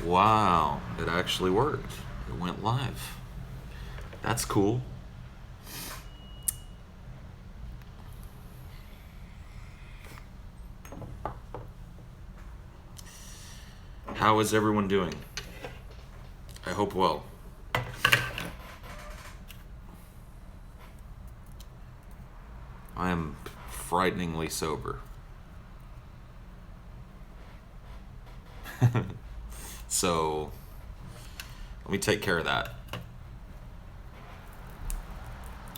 Wow, it actually worked. It went live. That's cool. How is everyone doing? I hope well. I am frighteningly sober. So, let me take care of that.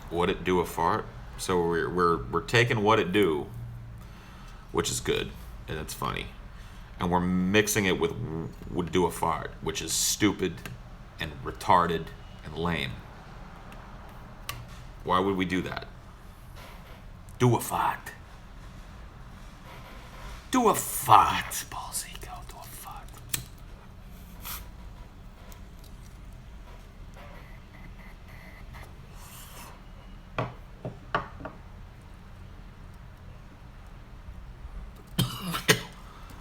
What it do a fart? So we're taking what it do, which is good and it's funny, and we're mixing it with would do a fart, which is stupid and retarded and lame. Why would we do that? Do a fart. Do a fart, Ballsy. Go do a fart.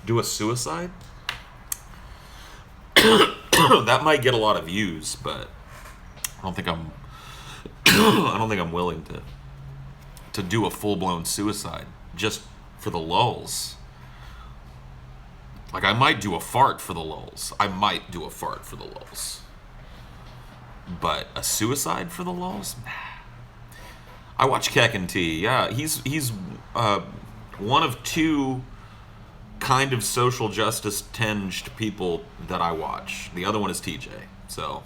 Do a suicide? That might get a lot of views, but I don't think I'm I don't think I'm willing to do a full-blown suicide just for the lulz. Like, I might do a fart for the lulz. I might do a fart for the lulz. But a suicide for the lulz? Nah. I watch Keck and T. Yeah, he's one of two kind of social justice tinged people that I watch. The other one is TJ. So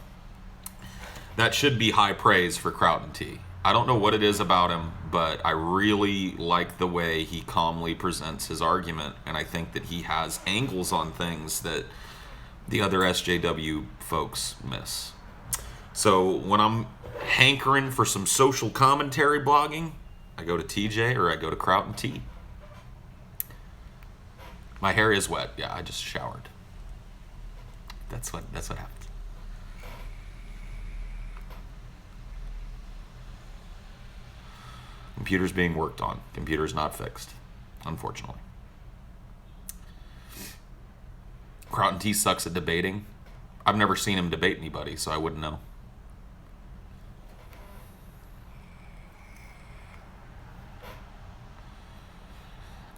that should be high praise for Kraut and T. I don't know what it is about him, but I really like the way he calmly presents his argument, and I think that he has angles on things that the other SJW folks miss. So when I'm hankering for some social commentary blogging, I go to TJ or I go to Kraut and T. My hair is wet. Yeah, I just showered. That's what happens. Computer's being worked on. Computer's not fixed, unfortunately. Kraut and T sucks at debating. I've never seen him debate anybody, so I wouldn't know.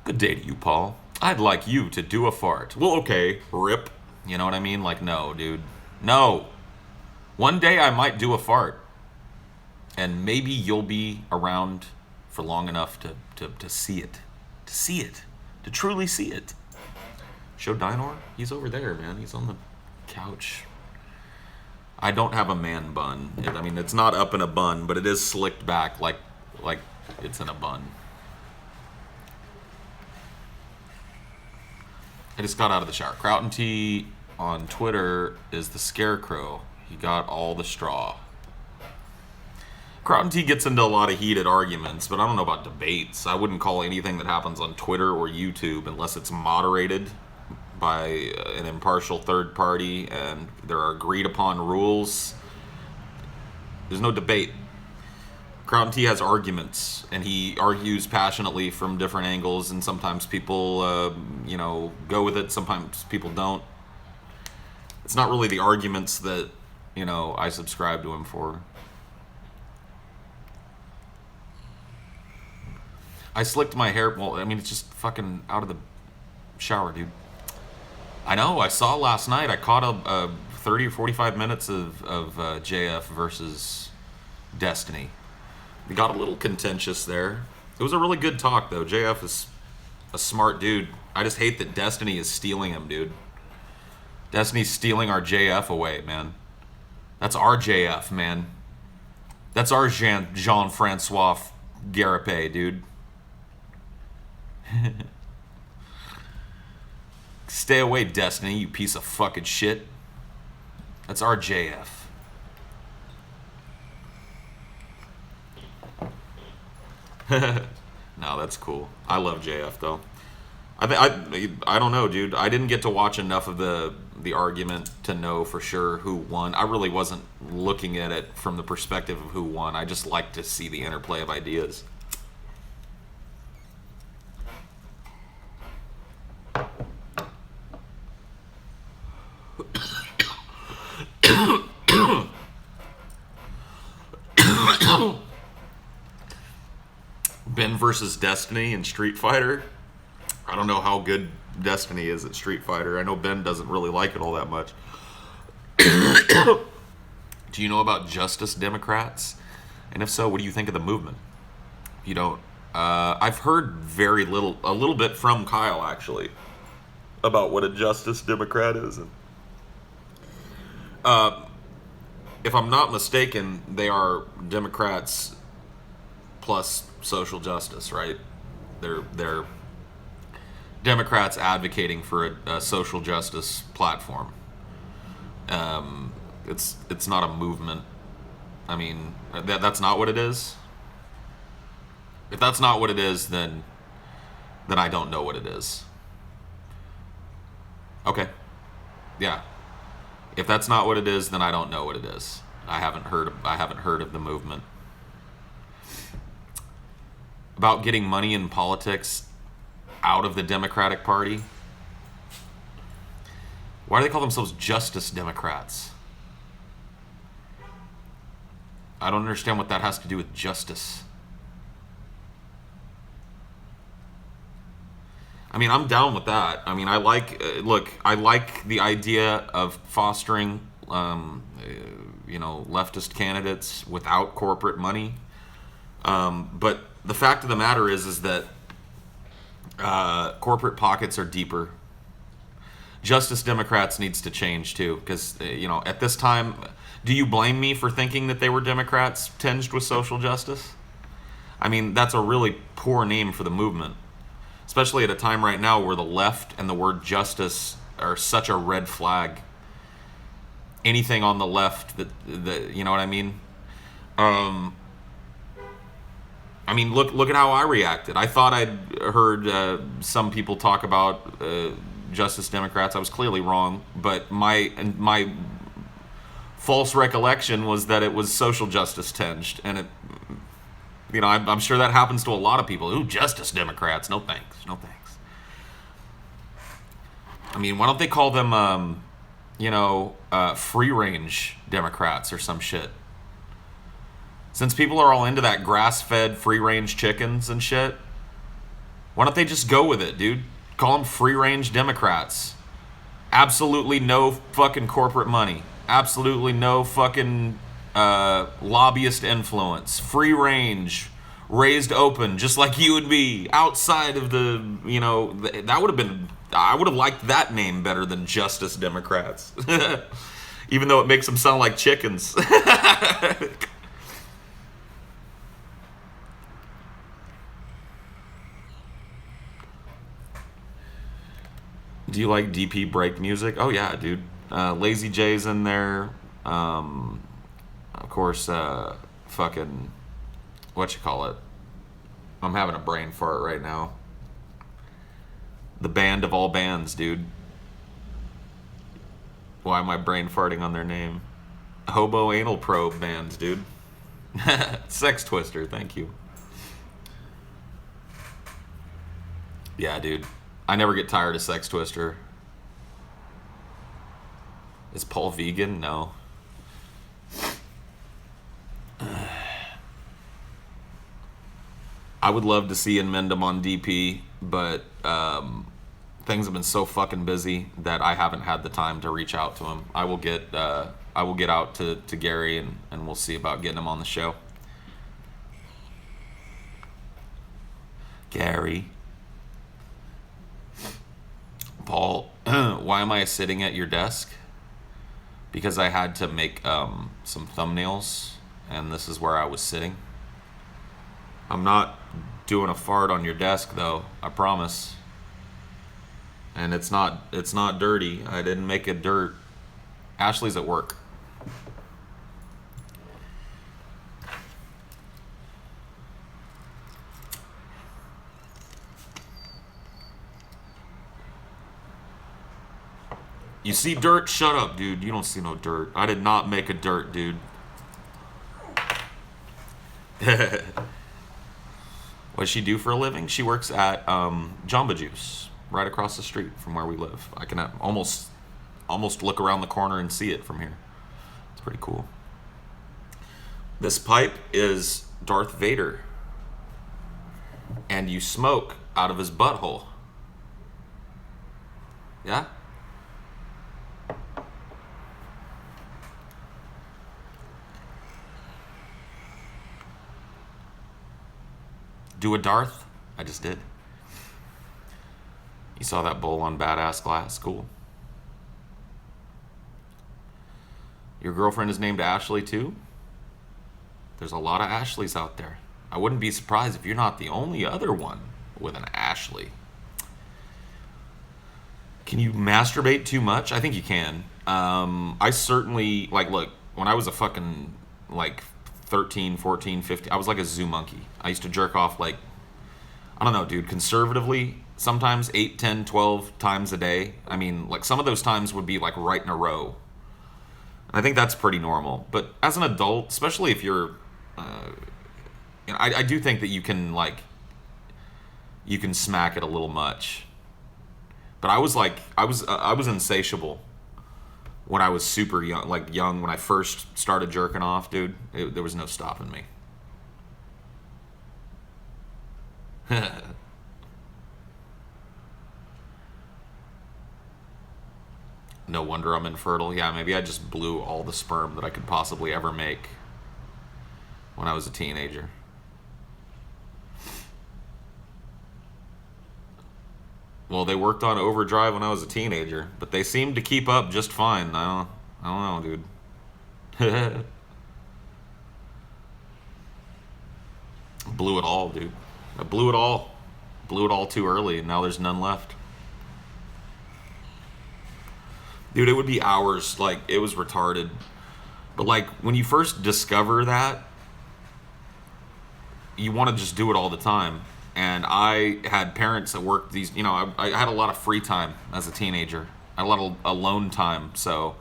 Good day to you, Paul. I'd like you to do a fart. Well, okay, rip. You know what I mean? Like, no, dude. No. One day I might do a fart. And maybe you'll be around for long enough to see it. To see it. To truly see it. Show Dinor? He's over there, man. He's on the couch. I don't have a man bun. I mean, it's not up in a bun, but it is slicked back like it's in a bun. I just got out of the shower. Kraut and T on Twitter is the scarecrow. He got all the straw. Kraut and T gets into a lot of heated arguments, but I don't know about debates. I wouldn't call anything that happens on Twitter or YouTube unless it's moderated by an impartial third party and there are agreed upon rules. There's no debate. Kraut and T has arguments, and he argues passionately from different angles, and sometimes people, go with it, sometimes people don't. It's not really the arguments that, I subscribe to him for. I slicked my hair, well, I mean, it's just fucking out of the shower, dude. I know, I saw last night, I caught a 30 or 45 minutes of JF versus Destiny. We got a little contentious there. It was a really good talk, though. JF is a smart dude. I just hate that Destiny is stealing him, dude. Destiny's stealing our JF away, man. That's our JF, man. That's our Jean-Francois Garapé, dude. Stay away, Destiny, you piece of fucking shit. That's our JF. No, that's cool. I love JF though. I don't know, dude. I didn't get to watch enough of the argument to know for sure who won. I really wasn't looking at it from the perspective of who won. I just like to see the interplay of ideas. Ben versus Destiny in Street Fighter. I don't know how good Destiny is at Street Fighter. I know Ben doesn't really like it all that much. Do you know about Justice Democrats? And if so, what do you think of the movement? If you don't, I've heard very little, a little bit from Kyle actually, about what a Justice Democrat is. And, if I'm not mistaken, they are Democrats plus social justice, right? They're Democrats advocating for a social justice platform. It's not a movement. I mean, that's not what it is. If that's not what it is, then I don't know what it is. Okay. Yeah. If that's not what it is, then I don't know what it is. I haven't heard of the movement. About getting money in politics out of the Democratic Party. Why do they call themselves Justice Democrats? I don't understand what that has to do with justice. I mean, I'm down with that. I mean, I like the idea of fostering, leftist candidates without corporate money. But the fact of the matter is that corporate pockets are deeper. Justice Democrats needs to change too, because at this time, do you blame me for thinking that they were Democrats tinged with social justice? I mean, that's a really poor name for the movement, especially at a time right now where the left and the word justice are such a red flag. Anything on the left that you know what I mean? I mean, look at how I reacted. I thought I'd heard some people talk about Justice Democrats. I was clearly wrong, but my false recollection was that it was social justice tinged, and it, I'm sure that happens to a lot of people. Ooh, Justice Democrats? No thanks, no thanks. I mean, why don't they call them, free range Democrats or some shit? Since people are all into that grass-fed free-range chickens and shit, why don't they just go with it, dude? Call them free-range Democrats. Absolutely no fucking corporate money. Absolutely no fucking lobbyist influence. Free-range, raised open, just like you and me, outside of the, that would have been, I would have liked that name better than Justice Democrats. Even though it makes them sound like chickens. Do you like DP break music? Oh yeah, dude. Lazy J's in there. Of course, fucking, what you call it? I'm having a brain fart right now. The band of all bands, dude. Why am I brain farting on their name? Hobo Anal Probe bands, dude. Sex Twister, thank you. Yeah, dude. I never get tired of Sex Twister. Is Paul vegan? No. I would love to see Inmendum on DP, but things have been so fucking busy that I haven't had the time to reach out to him. I will get out to Gary and we'll see about getting him on the show. Gary. Paul, why am I sitting at your desk? Because I had to make some thumbnails, and this is where I was sitting. I'm not doing a fart on your desk, though. I promise. And it's not dirty. I didn't make it dirt. Ashley's at work. You see dirt? Shut up, dude. You don't see no dirt. I did not make a dirt, dude. What does she do for a living? She works at Jamba Juice, right across the street from where we live. I can almost almost look around the corner and see it from here. It's pretty cool. This pipe is Darth Vader. And you smoke out of his butthole. Yeah? Do a Darth? I just did. You saw that bowl on badass glass? Cool. Your girlfriend is named Ashley too? There's a lot of Ashleys out there. I wouldn't be surprised if you're not the only other one with an Ashley. Can you masturbate too much? I think you can. I certainly, like, look, when I was a fucking, like, 13, 14, 15, I was like a zoo monkey. I used to jerk off, like, I don't know, dude, conservatively, sometimes 8, 10, 12 times a day. I mean, like, some of those times would be, like, right in a row. I think that's pretty normal. But as an adult, especially if you're, you know, I do think that you can, like, you can smack it a little much. But I was like, I was insatiable when I was super young, like young, when I first started jerking off, dude. There was no stopping me. No wonder I'm infertile. Yeah, maybe I just blew all the sperm that I could possibly ever make when I was a teenager. Well, they worked on overdrive when I was a teenager, but they seemed to keep up just fine. I don't know, dude. Blew it all, dude. I blew it all. Blew it all too early, and now there's none left. Dude, it would be hours. Like, it was retarded. But, like, when you first discover that, you want to just do it all the time. And I had parents that worked these, you know, I had a lot of free time as a teenager. I had a lot of alone time, so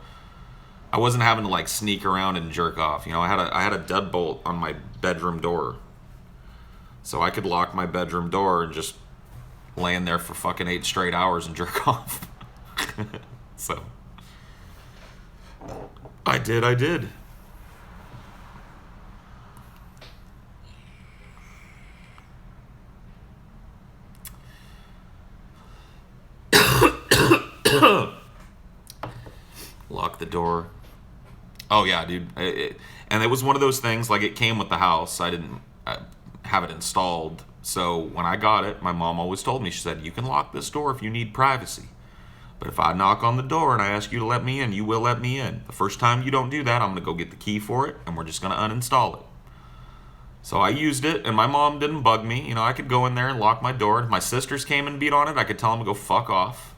I wasn't having to, like, sneak around and jerk off. You know, I had a deadbolt on my bedroom door. So I could lock my bedroom door and just lay in there for fucking 8 straight hours and jerk off. So I did. Lock the door. Oh yeah, dude. And it was one of those things, like, it came with the house. I didn't have it installed. So when I got it, my mom always told me, she said, you can lock this door if you need privacy. But if I knock on the door and I ask you to let me in, you will let me in. The first time you don't do that, I'm going to go get the key for it, and we're just going to uninstall it. So I used it, and my mom didn't bug me. You know, I could go in there and lock my door. If my sisters came and beat on it, I could tell them to go fuck off.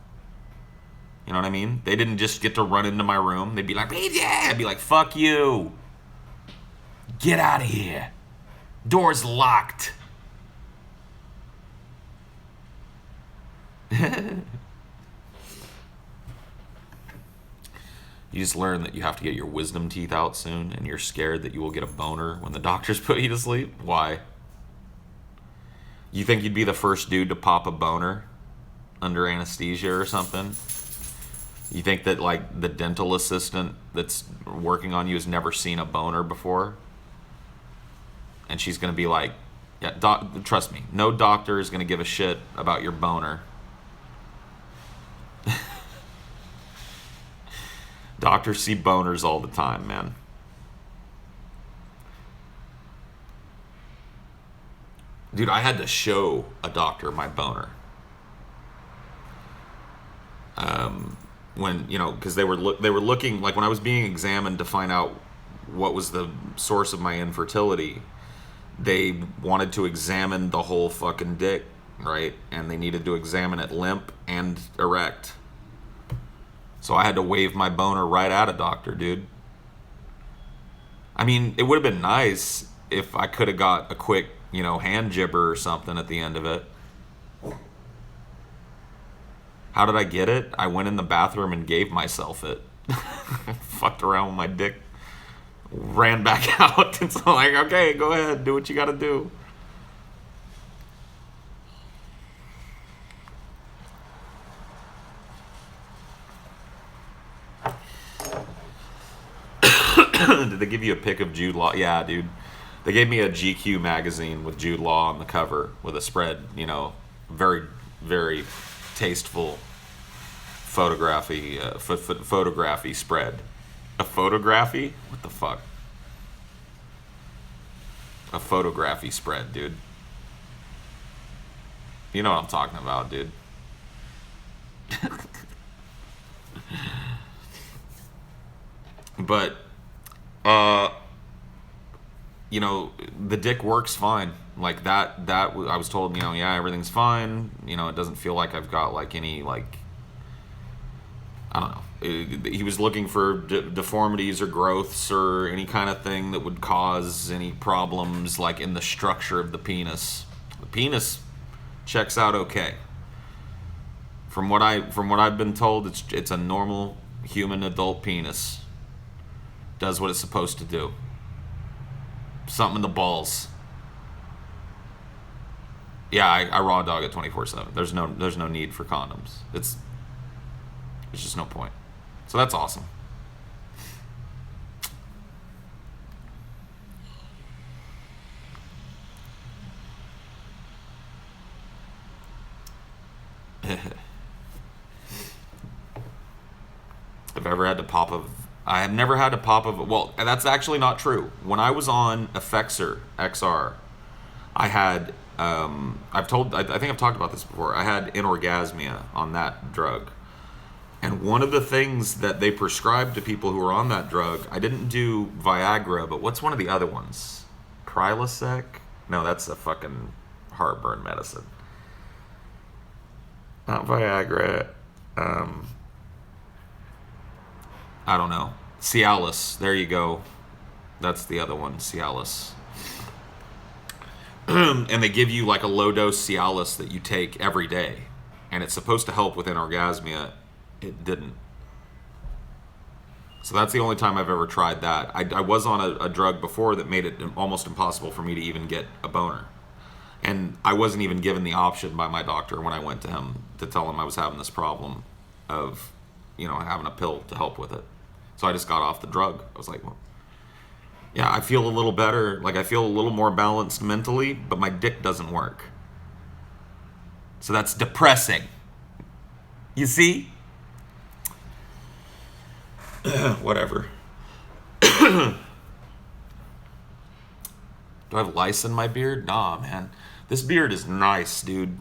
You know what I mean? They didn't just get to run into my room. They'd be like, yeah! I'd be like, fuck you. Get out of here. Door's locked. You just learn that you have to get your wisdom teeth out soon, and you're scared that you will get a boner when the doctors put you to sleep. Why? You think you'd be the first dude to pop a boner under anesthesia or something? You think that, like, the dental assistant that's working on you has never seen a boner before? And she's going to be like, yeah, trust me, no doctor is going to give a shit about your boner. Doctors see boners all the time, man. Dude, I had to show a doctor my boner. When, you know, because they were looking, like, when I was being examined to find out what was the source of my infertility, they wanted to examine the whole fucking dick, right? And they needed to examine it limp and erect. So I had to wave my boner right at a doctor, dude. I mean, it would have been nice if I could have got a quick, you know, hand jibber or something at the end of it. How did I get it? I went in the bathroom and gave myself it. Fucked around with my dick. Ran back out. It's like, okay, go ahead. Do what you gotta do. Did they give you a pic of Jude Law? Yeah, dude. They gave me a GQ magazine with Jude Law on the cover with a spread, you know, very, very tasteful photography spread. A photography? What the fuck? A photography spread, dude. You know what I'm talking about, dude. But, you know, the dick works fine. Like that I was told, you know, yeah, everything's fine. You know, it doesn't feel like I've got like any like, I don't know. He was looking for deformities or growths or any kind of thing that would cause any problems like in the structure of the penis. The penis checks out okay. From what I've been told, it's a normal human adult penis. Does what it's supposed to do. Something in the balls. Yeah, I raw dog it 24/7. There's no need for condoms. It's just no point. So that's awesome. I've ever had to pop a. I have never had to pop a. Well, that's actually not true. When I was on Effexor XR, I had. I think I've talked about this before. I had anorgasmia on that drug. And one of the things that they prescribed to people who are on that drug, I didn't do Viagra, but what's one of the other ones? Prilosec? No, that's a fucking heartburn medicine. Not Viagra. I don't know. Cialis. There you go. That's the other one, Cialis. And they give you like a low dose Cialis that you take every day. And it's supposed to help with anorgasmia. It didn't. So that's the only time I've ever tried that. I was on a drug before that made it almost impossible for me to even get a boner. And I wasn't even given the option by my doctor when I went to him to tell him I was having this problem of, you know, having a pill to help with it. So I just got off the drug. I was like, well, yeah, I feel a little better. Like I feel a little more balanced mentally, but my dick doesn't work. So that's depressing. You see? Whatever. Do I have lice in my beard? Nah, man. This beard is nice, dude.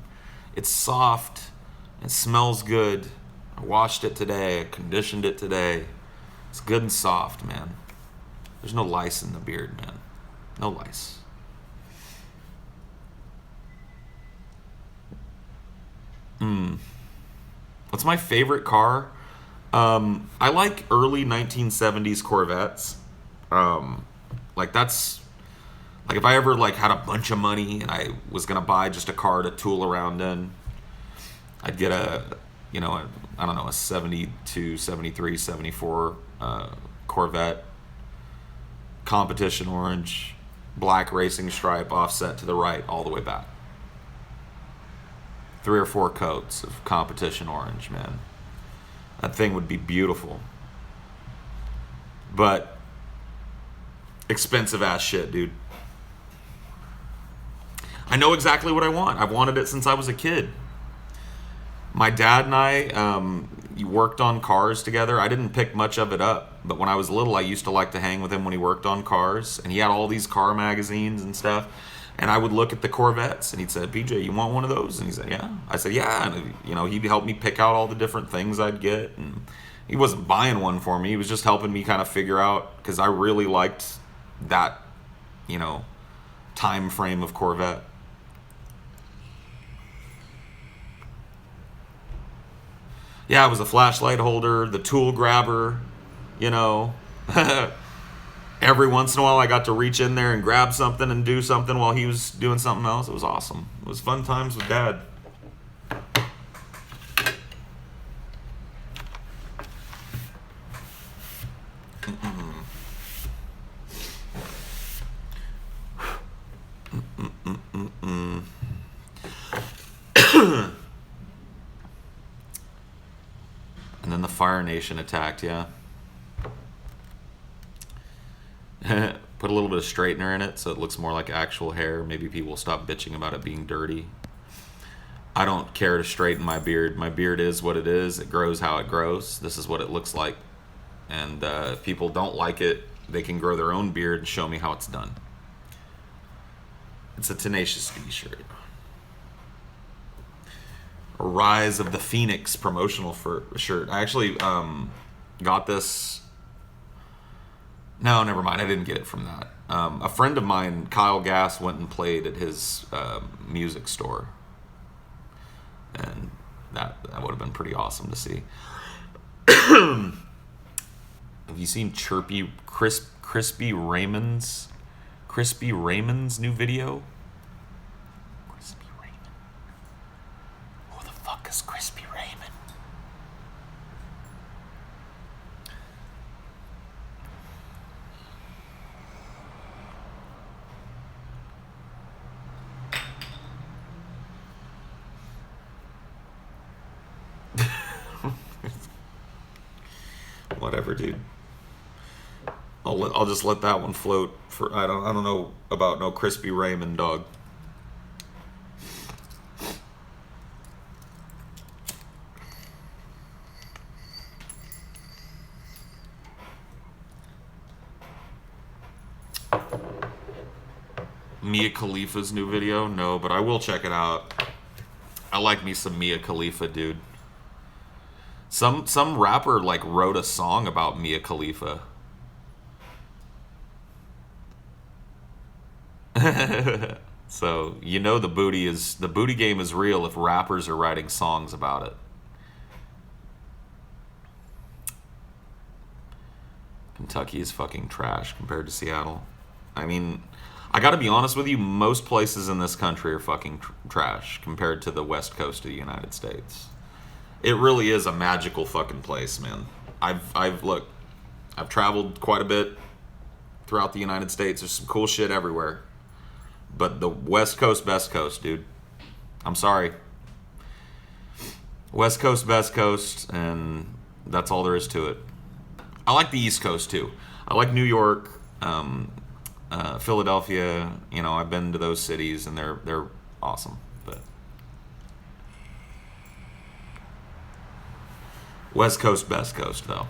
It's soft. It smells good. I washed it today. I conditioned it today. It's good and soft, man. There's no lice in the beard, man. No lice. What's my favorite car? I like early 1970s Corvettes. Like that's like if I ever like had a bunch of money and I was gonna buy just a car to tool around in, I'd get I don't know, a 72, 73, 74 Corvette, competition orange, black racing stripe offset to the right all the way back. 3 or 4 coats of competition orange, man. That thing would be beautiful. But expensive ass shit, dude. I know exactly what I want. I've wanted it since I was a kid. My dad and I worked on cars together. I didn't pick much of it up, but when I was little, I used to like to hang with him when he worked on cars, and he had all these car magazines and stuff. And I would look at the Corvettes, and he'd say, "PJ, you want one of those?" And he said, "Yeah." I said, "Yeah." And he'd help me pick out all the different things I'd get, and he wasn't buying one for me. He was just helping me kind of figure out, because I really liked that, time frame of Corvette. Yeah, it was a flashlight holder, the tool grabber, Every once in a while, I got to reach in there and grab something and do something while he was doing something else. It was awesome. It was fun times with Dad. And then the Fire Nation attacked, yeah. Put a little bit of straightener in it so it looks more like actual hair. Maybe people will stop bitching about it being dirty. I don't care to straighten my beard. My beard is what it is. It grows how it grows. This is what it looks like. And if people don't like it, they can grow their own beard and show me how it's done. It's a Tenacious D shirt. A Rise of the Phoenix promotional shirt. I actually got this. No, never mind. I didn't get it from that. A friend of mine, Kyle Gass, went and played at his music store. And that would have been pretty awesome to see. Have you seen Crispy Raymond's new video? Crispy Raymond. Who the fuck is Crispy Raymond? Whatever, dude. I'll just let that one float for I don't know about no Crispy Raymond, dog. Mia Khalifa's new video? No, but I will check it out. I like me some Mia Khalifa, dude. Some rapper like wrote a song about Mia Khalifa. So you know the booty game is real if rappers are writing songs about it. Kentucky is fucking trash compared to Seattle. I mean, I gotta be honest with you, most places in this country are fucking trash compared to the west coast of the United States. It really is a magical fucking place, man. I've traveled quite a bit throughout the United States. There's some cool shit everywhere. But the West Coast, best coast, dude. I'm sorry. West Coast, best coast, and that's all there is to it. I like the East Coast too. I like New York, Philadelphia. You know, I've been to those cities, and they're awesome. But West Coast, best coast, though.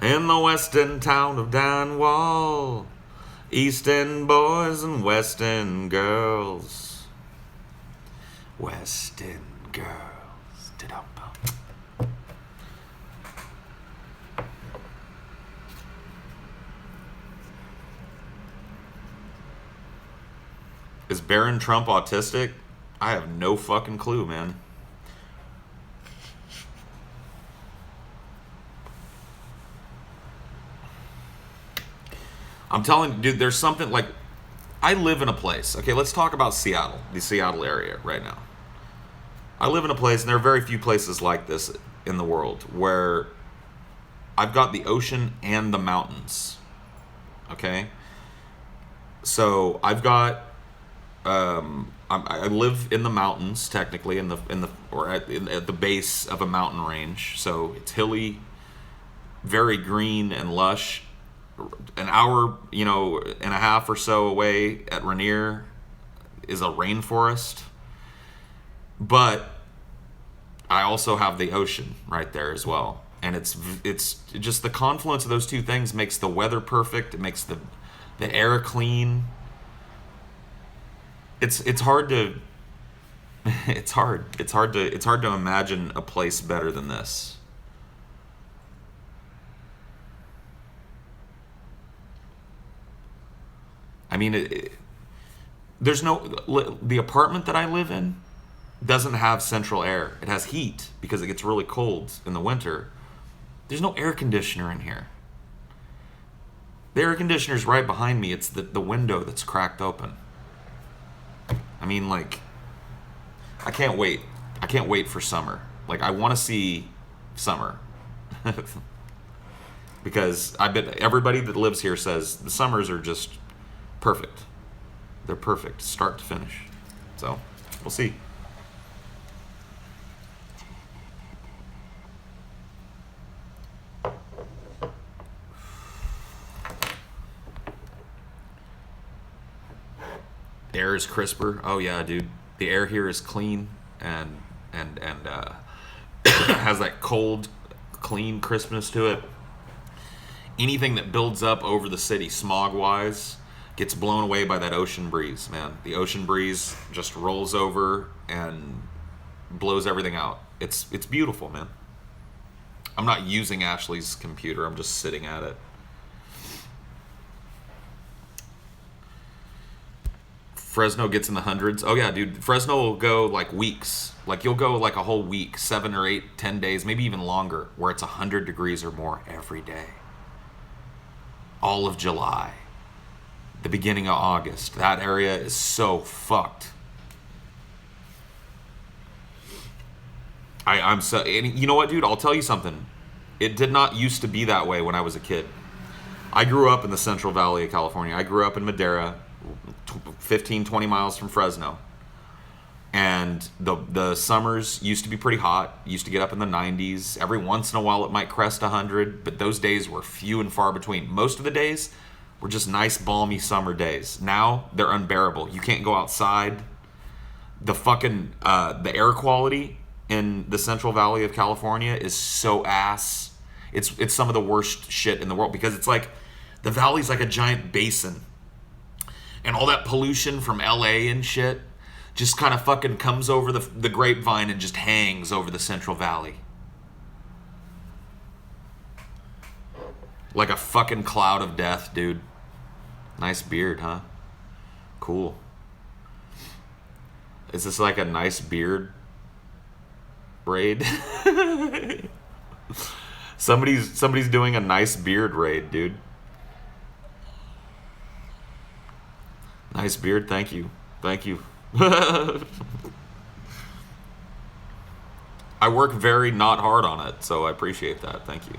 In the western town of Danwall, East End boys and West End girls. West End girls. Da-dum-bum. Is Barron Trump autistic? I have no fucking clue, man. I'm telling you, dude, there's something like, I live in a place. Okay, let's talk about Seattle, the Seattle area right now. I live in a place, and there are very few places like this in the world, where I've got the ocean and the mountains. Okay? So I've got, I live in the mountains, technically, at the base of a mountain range. So it's hilly, very green and lush. An hour, and a half or so away at Rainier is a rainforest. But I also have the ocean right there as well. And it's just the confluence of those two things makes the weather perfect. It makes the air clean. It's hard to it's hard to imagine a place better than this. I mean, the apartment that I live in doesn't have central air. It has heat because it gets really cold in the winter. There's no air conditioner in here. The air conditioner's right behind me. It's the window that's cracked open. I mean, like, I can't wait. I can't wait for summer. Like, I want to see summer. Because I bet everybody that lives here says the summers are just perfect. They're perfect, start to finish. So, we'll see. Air is crisper. Oh yeah, dude. The air here is clean and has that cold, clean crispness to it. Anything that builds up over the city, smog-wise, gets blown away by that ocean breeze, man. The ocean breeze just rolls over and blows everything out. It's beautiful, man. I'm not using Ashley's computer. I'm just sitting at it. Fresno gets in the hundreds. Oh yeah, dude. Fresno will go like weeks. Like you'll go like a whole week, 7 or 8, 10 days, maybe even longer, where it's 100 degrees or more every day. All of July. The beginning of August. That area is so fucked. I'm so, and you know what, dude? I'll tell you something. It did not used to be that way when I was a kid. I grew up in the Central Valley of California. I grew up in Madera, 15, 20 miles from Fresno. And the summers used to be pretty hot. Used to get up in the 90s. Every once in a while it might crest 100, but those days were few and far between. Most of the days were just nice, balmy summer days. Now they're unbearable. You can't go outside. The fucking the air quality in the Central Valley of California is so ass. It's some of the worst shit in the world because it's like the valley's like a giant basin. And all that pollution from LA and shit just kind of fucking comes over the grapevine and just hangs over the Central Valley. Like a fucking cloud of death, dude. Nice beard, huh? Cool. Is this like a nice beard raid? Somebody's doing a nice beard raid, dude. Nice beard, thank you. Thank you. I work very not hard on it, so I appreciate that. Thank you.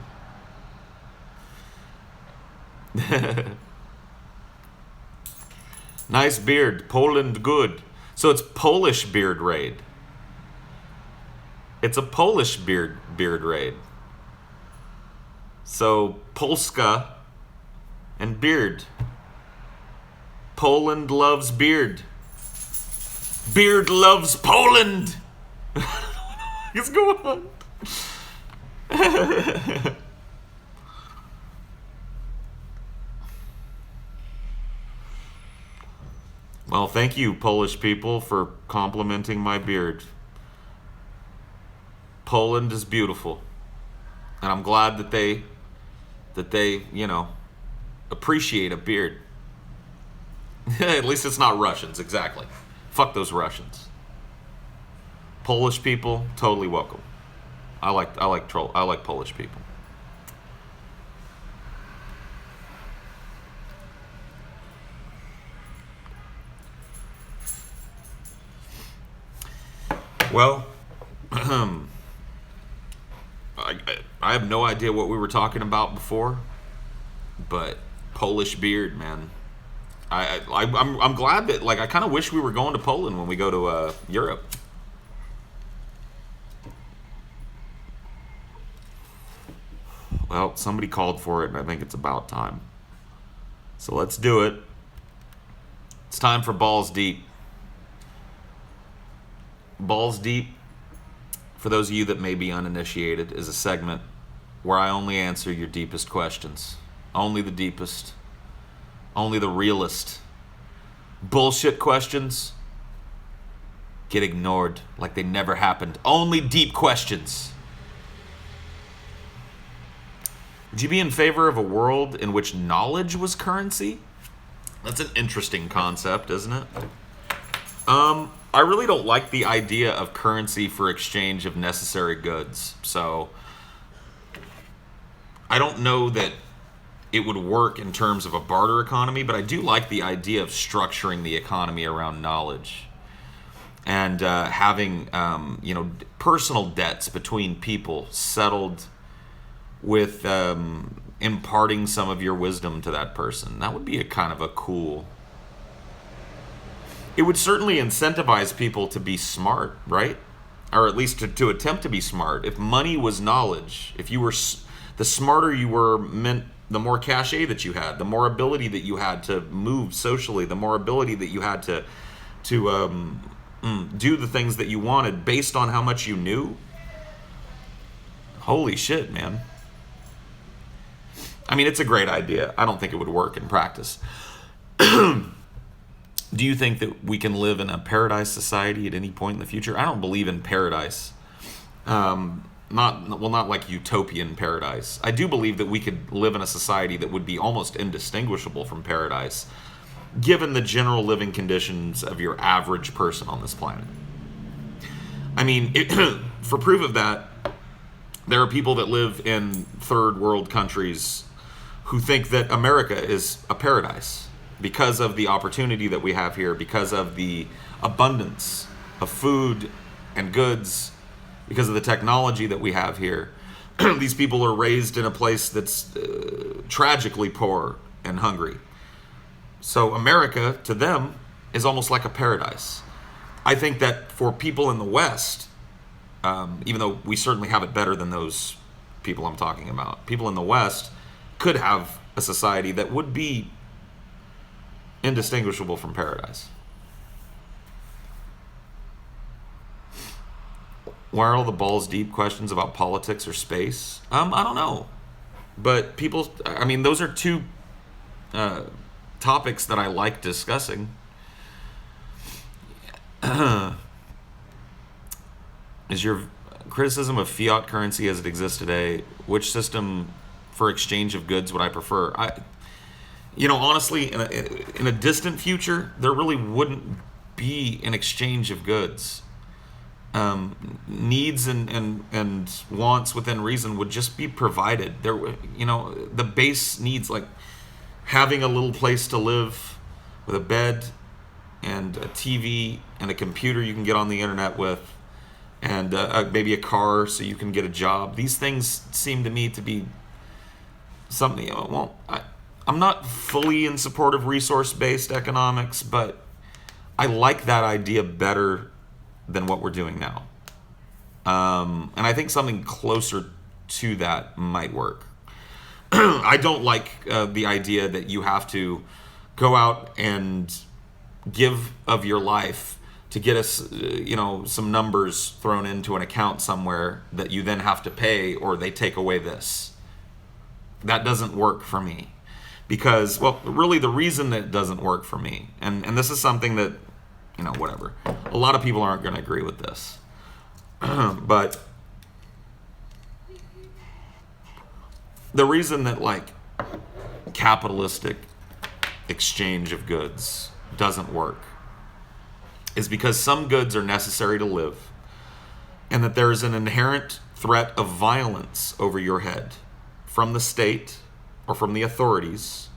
Nice beard. Poland good. So it's Polish beard raid. It's a Polish beard raid. So Polska and beard. Poland loves beard. Beard loves Poland. What's going on? Well, thank you, Polish people, for complimenting my beard. Poland is beautiful, and I'm glad that they, appreciate a beard. At least it's not Russians, exactly. Fuck those Russians. Polish people, totally welcome. I like Polish people. Well, I have no idea what we were talking about before, but Polish beard, man. I'm glad that, like, I kind of wish we were going to Poland when we go to Europe. Well, somebody called for it, and I think it's about time. So let's do it. It's time for Balls Deep. Balls Deep, for those of you that may be uninitiated, is a segment where I only answer your deepest questions. Only the deepest. Only the realest. Bullshit questions get ignored like they never happened. Only deep questions. Would you be in favor of a world in which knowledge was currency? That's an interesting concept, isn't it? I really don't like the idea of currency for exchange of necessary goods. So I don't know that it would work in terms of a barter economy, but I do like the idea of structuring the economy around knowledge and having personal debts between people settled with imparting some of your wisdom to that person. That would be a kind of a cool. It would certainly incentivize people to be smart, right? Or at least to attempt to be smart. If money was knowledge, if you were the smarter you were, meant the more cachet that you had, the more ability that you had to move socially, the more ability that you had to do the things that you wanted based on how much you knew. Holy shit, man. I mean, it's a great idea. I don't think it would work in practice. Do you think that we can live in a paradise society at any point in the future? I don't believe in paradise. Not like utopian paradise. I do believe that we could live in a society that would be almost indistinguishable from paradise, given the general living conditions of your average person on this planet. I mean, for proof of that, there are people that live in third world countries who think that America is a paradise because of the opportunity that we have here, because of the abundance of food and goods, because of the technology that we have here. These people are raised in a place that's tragically poor and hungry. So America, to them, is almost like a paradise. I think that for people in the West, even though we certainly have it better than those people I'm talking about, people in the West could have a society that would be indistinguishable from paradise. Why are all the balls deep questions about politics or space? I don't know. But people, I mean, those are two topics that I like discussing. Is your criticism of fiat currency as it exists today, which system for exchange of goods would I prefer? Honestly, in a distant future, there really wouldn't be an exchange of goods. Needs and wants within reason would just be provided. The base needs, like having a little place to live with a bed and a TV and a computer you can get on the internet with, and maybe a car so you can get a job. These things seem to me to be something. I'm not fully in support of resource-based economics, but I like that idea better than what we're doing now. And I think something closer to that might work. I don't like the idea that you have to go out and give of your life to get us, some numbers thrown into an account somewhere that you then have to pay, or they take away this. That doesn't work for me. Because, really the reason that it doesn't work for me, and this is something that, whatever, a lot of people aren't going to agree with this. But the reason that, capitalistic exchange of goods doesn't work is because some goods are necessary to live, and that there is an inherent threat of violence over your head from the state or from the authorities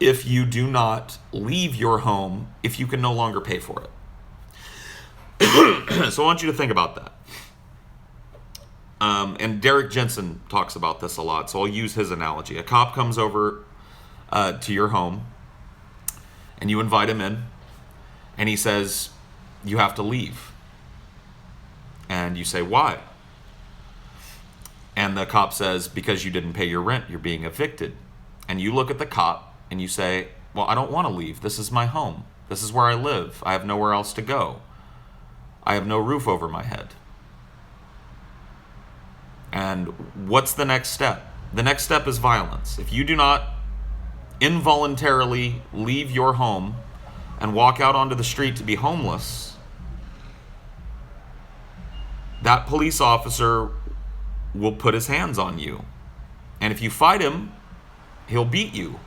if you do not leave your home if you can no longer pay for it. So I want you to think about that. And Derek Jensen talks about this a lot, so I'll use his analogy. A cop comes over to your home, and you invite him in, and he says, you have to leave. And you say, why? And the cop says, because you didn't pay your rent, you're being evicted. And you look at the cop and you say, well, I don't want to leave. This is my home. This is where I live. I have nowhere else to go. I have no roof over my head. And what's the next step? The next step is violence. If you do not involuntarily leave your home and walk out onto the street to be homeless, that police officer will put his hands on you. And if you fight him, he'll beat you.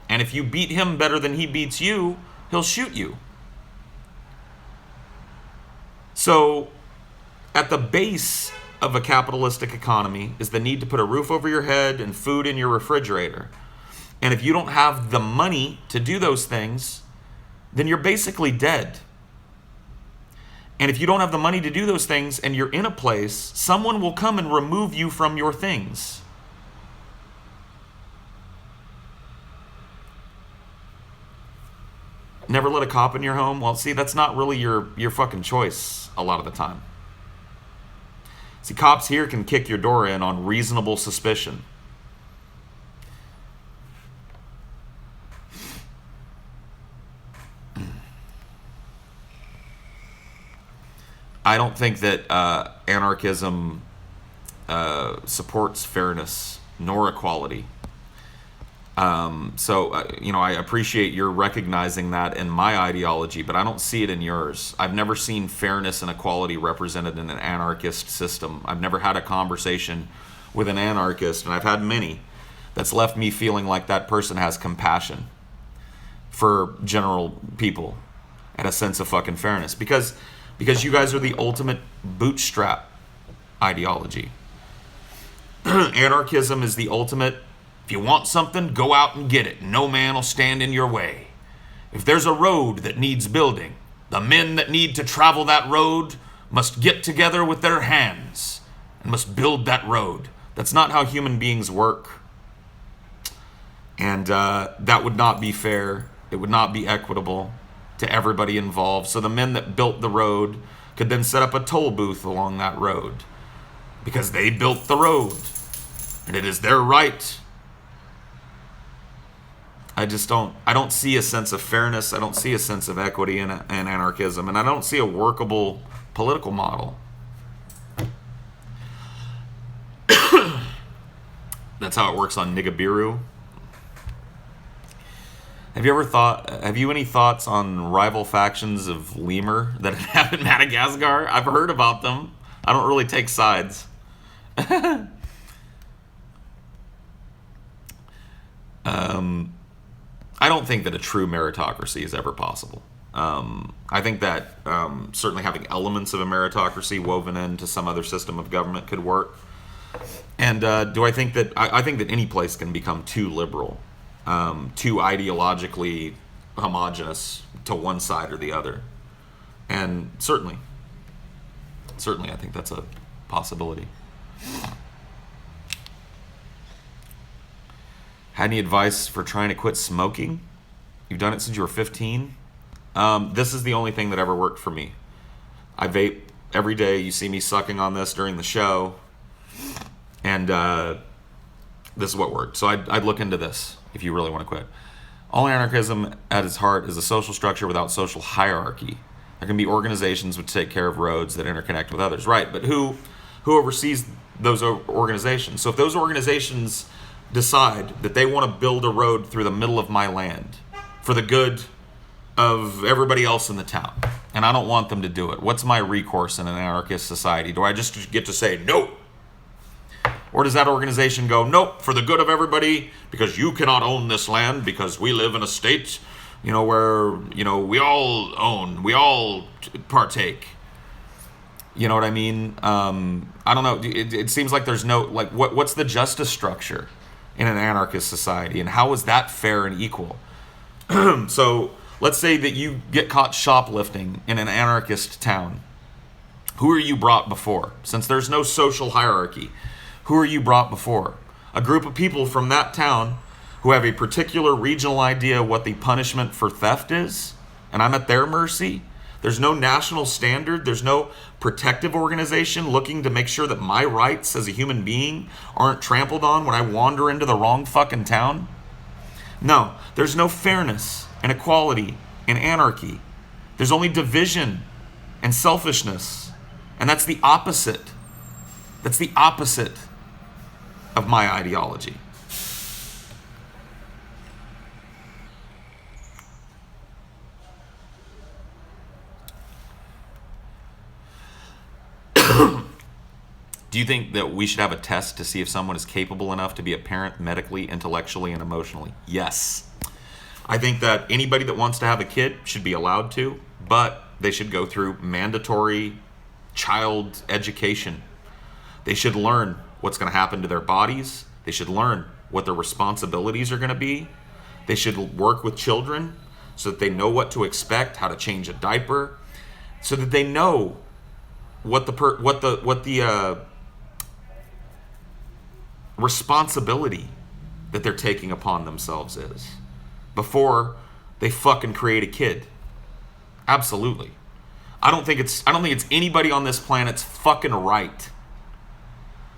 And if you beat him better than he beats you, he'll shoot you. So, at the base of a capitalistic economy is the need to put a roof over your head and food in your refrigerator. And if you don't have the money to do those things, then you're basically dead. And if you don't have the money to do those things and you're in a place, someone will come and remove you from your things. Never let a cop in your home? Well, see, that's not really your fucking choice a lot of the time. See, cops here can kick your door in on reasonable suspicion. I don't think that anarchism supports fairness nor equality. I appreciate your recognizing that in my ideology, but I don't see it in yours. I've never seen fairness and equality represented in an anarchist system. I've never had a conversation with an anarchist, and I've had many, that's left me feeling like that person has compassion for general people and a sense of fucking fairness. Because you guys are the ultimate bootstrap ideology. Anarchism is the ultimate, if you want something, go out and get it. No man will stand in your way. If there's a road that needs building, the men that need to travel that road must get together with their hands and must build that road. That's not how human beings work. And that would not be fair. It would not be equitable to everybody involved. So the men that built the road could then set up a toll booth along that road because they built the road and it is their right. I don't see a sense of fairness. I don't see a sense of equity in anarchism, and I don't see a workable political model. That's how it works on Nibiru. Have you any thoughts on rival factions of lemur that have in Madagascar? I've heard about them. I don't really take sides. I don't think that a true meritocracy is ever possible. I think that certainly having elements of a meritocracy woven into some other system of government could work. And I think that any place can become too liberal, too ideologically homogenous to one side or the other. And certainly I think that's a possibility. Had any advice for trying to quit smoking? You've done it since you were 15? This is the only thing that ever worked for me. I vape every day. You see me sucking on this during the show. And this is what worked. So I'd look into this if you really want to quit. All anarchism at its heart is a social structure without social hierarchy. There can be organizations which take care of roads that interconnect with others. Right, but who oversees those organizations? So if those organizations decide that they want to build a road through the middle of my land for the good of everybody else in the town, and I don't want them to do it, what's my recourse in an anarchist society? Do I just get to say no? Or does that organization go, nope, for the good of everybody, because you cannot own this land because we live in a state, where, we all own, we all partake. You know what I mean? I don't know. It seems like there's no, what's the justice structure in an anarchist society, and how is that fair and equal? So let's say that you get caught shoplifting in an anarchist town. Who are you brought before? Since there's no social hierarchy, who are you brought before? A group of people from that town who have a particular regional idea what the punishment for theft is, and I'm at their mercy. There's no national standard. There's no protective organization looking to make sure that my rights as a human being aren't trampled on when I wander into the wrong fucking town. No, there's no fairness and equality and anarchy. There's only division and selfishness. And that's the opposite. That's the opposite of my ideology. Do you think that we should have a test to see if someone is capable enough to be a parent medically, intellectually, and emotionally? Yes. I think that anybody that wants to have a kid should be allowed to, but they should go through mandatory child education. They should learn what's going to happen to their bodies. They should learn what their responsibilities are going to be. They should work with children so that they know what to expect, how to change a diaper, so that they know what the responsibility that they're taking upon themselves is before they fucking create a kid. Absolutely. I don't think it's anybody on this planet's fucking right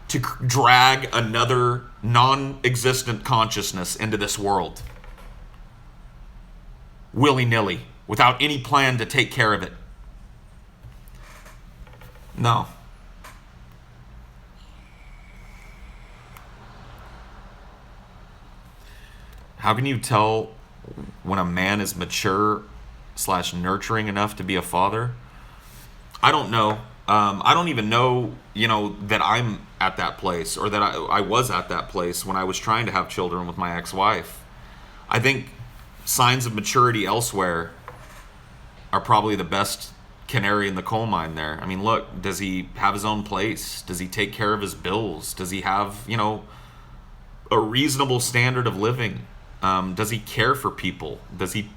to drag another non-existent consciousness into this world willy-nilly without any plan to take care of it. No. How can you tell when a man is mature slash nurturing enough to be a father? I don't know. I don't even know, that I'm at that place or that I was at that place when I was trying to have children with my ex-wife. I think signs of maturity elsewhere are probably the best canary in the coal mine there. I mean, look, does he have his own place? Does he take care of his bills? Does he have, a reasonable standard of living? Does he care for people? Does he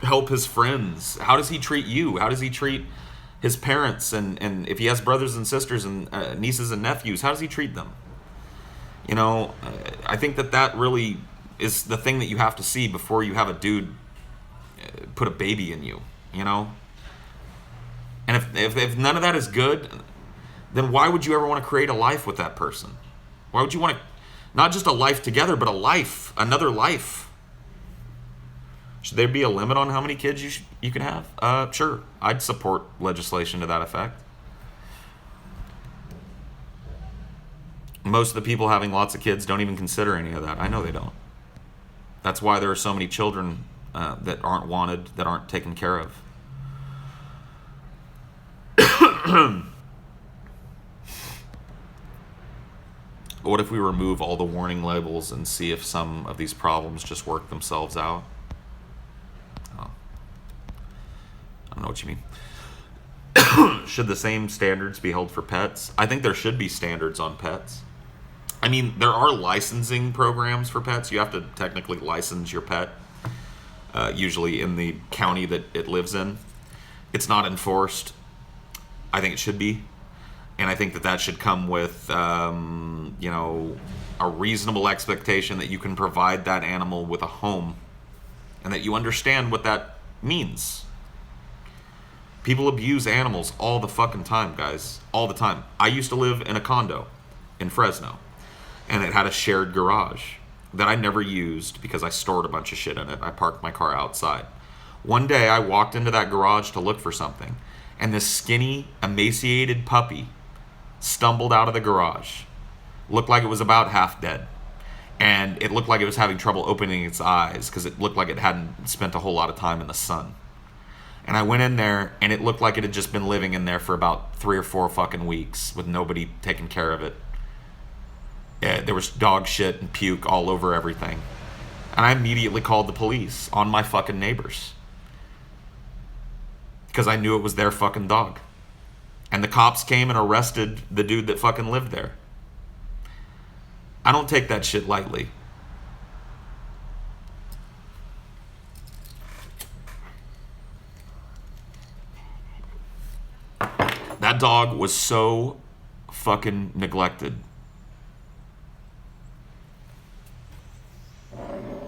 help his friends? How does he treat you? How does he treat his parents? And if he has brothers and sisters and nieces and nephews, how does he treat them? I think that really is the thing that you have to see before you have a dude put a baby in you. And if none of that is good, then why would you ever want to create a life with that person? Why would you want to, not just a life together, but a life, another life? Should there be a limit on how many kids you can have? Sure, I'd support legislation to that effect. Most of the people having lots of kids don't even consider any of that. I know they don't. That's why there are so many children that aren't wanted, that aren't taken care of. What if we remove all the warning labels and see if some of these problems just work themselves out? Oh. I don't know what you mean. Should the same standards be held for pets? I think there should be standards on pets. I mean, there are licensing programs for pets. You have to technically license your pet, usually in the county that it lives in. It's not enforced. I think it should be. And I think that should come with, a reasonable expectation that you can provide that animal with a home and that you understand what that means. People abuse animals all the fucking time, guys. All the time. I used to live in a condo in Fresno, and it had a shared garage that I never used because I stored a bunch of shit in it. I parked my car outside. One day I walked into that garage to look for something, and this skinny, emaciated puppy stumbled out of the garage. Looked like it was about half dead. And it looked like it was having trouble opening its eyes because it looked like it hadn't spent a whole lot of time in the sun. And I went in there, and it looked like it had just been living in there for about 3 or 4 fucking weeks with nobody taking care of it. There was dog shit and puke all over everything. And I immediately called the police on my fucking neighbors because I knew it was their fucking dog. And the cops came and arrested the dude that fucking lived there. I don't take that shit lightly. That dog was so fucking neglected.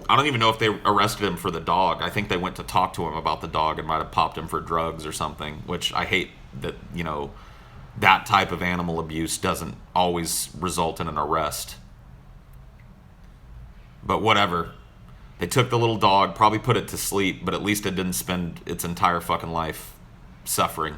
I don't even know if they arrested him for the dog. I think they went to talk to him about the dog and might have popped him for drugs or something, which I hate that, that type of animal abuse doesn't always result in an arrest. But whatever. They took the little dog, probably put it to sleep, but at least it didn't spend its entire fucking life suffering.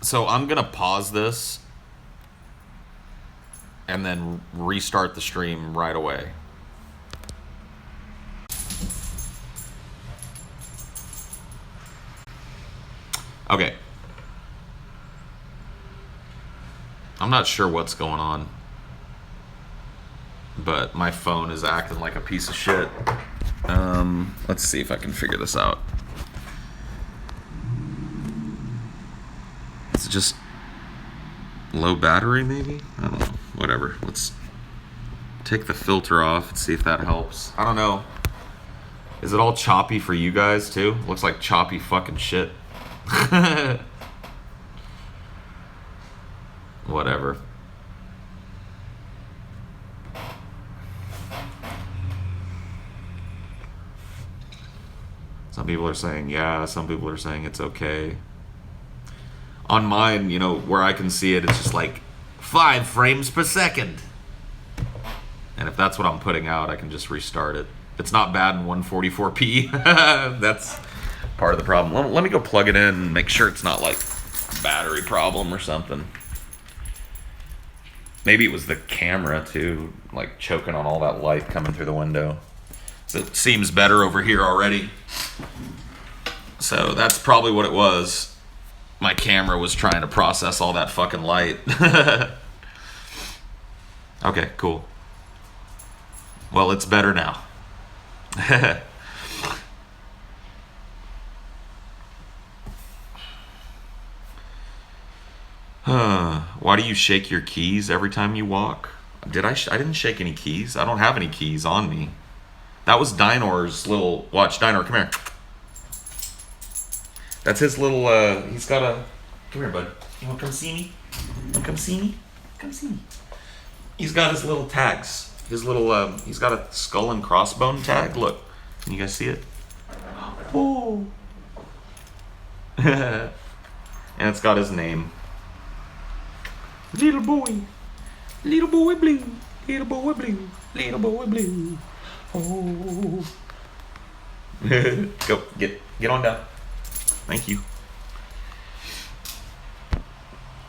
So I'm going to pause this and then restart the stream right away. Okay. I'm not sure what's going on, but my phone is acting like a piece of shit. Let's see if I can figure this out. Is it just low battery, maybe? I don't know. Whatever. Let's take the filter off and see if that helps. I don't know. Is it all choppy for you guys, too? Looks like choppy fucking shit. Whatever. Some people are saying yeah, some people are saying it's okay. On mine, you know, where I can see it, it's just like 5 frames per second. And if that's what I'm putting out, I can just restart it. It's not bad in 144p. That's part of the problem. Let me go plug it in and make sure it's not like battery problem or something. Maybe it was the camera too, like choking on all that light coming through the window. So it seems better over here already. So that's probably what it was. My camera was trying to process all that fucking light. Okay, cool. Well, it's better now. Why do you shake your keys every time you walk? Did I didn't shake any keys. I don't have any keys on me. That was Dynor's little... Watch, Dynor, come here. That's his little... he's got a... Come here, bud. You want to come see me? You want to come see me? Come see me. He's got his little tags. His little... he's got a skull and crossbone tag. Look. Can you guys see it? Oh. And it's got his name. Little boy blue, little boy blue, little boy blue. Oh. Go, get on down. Thank you.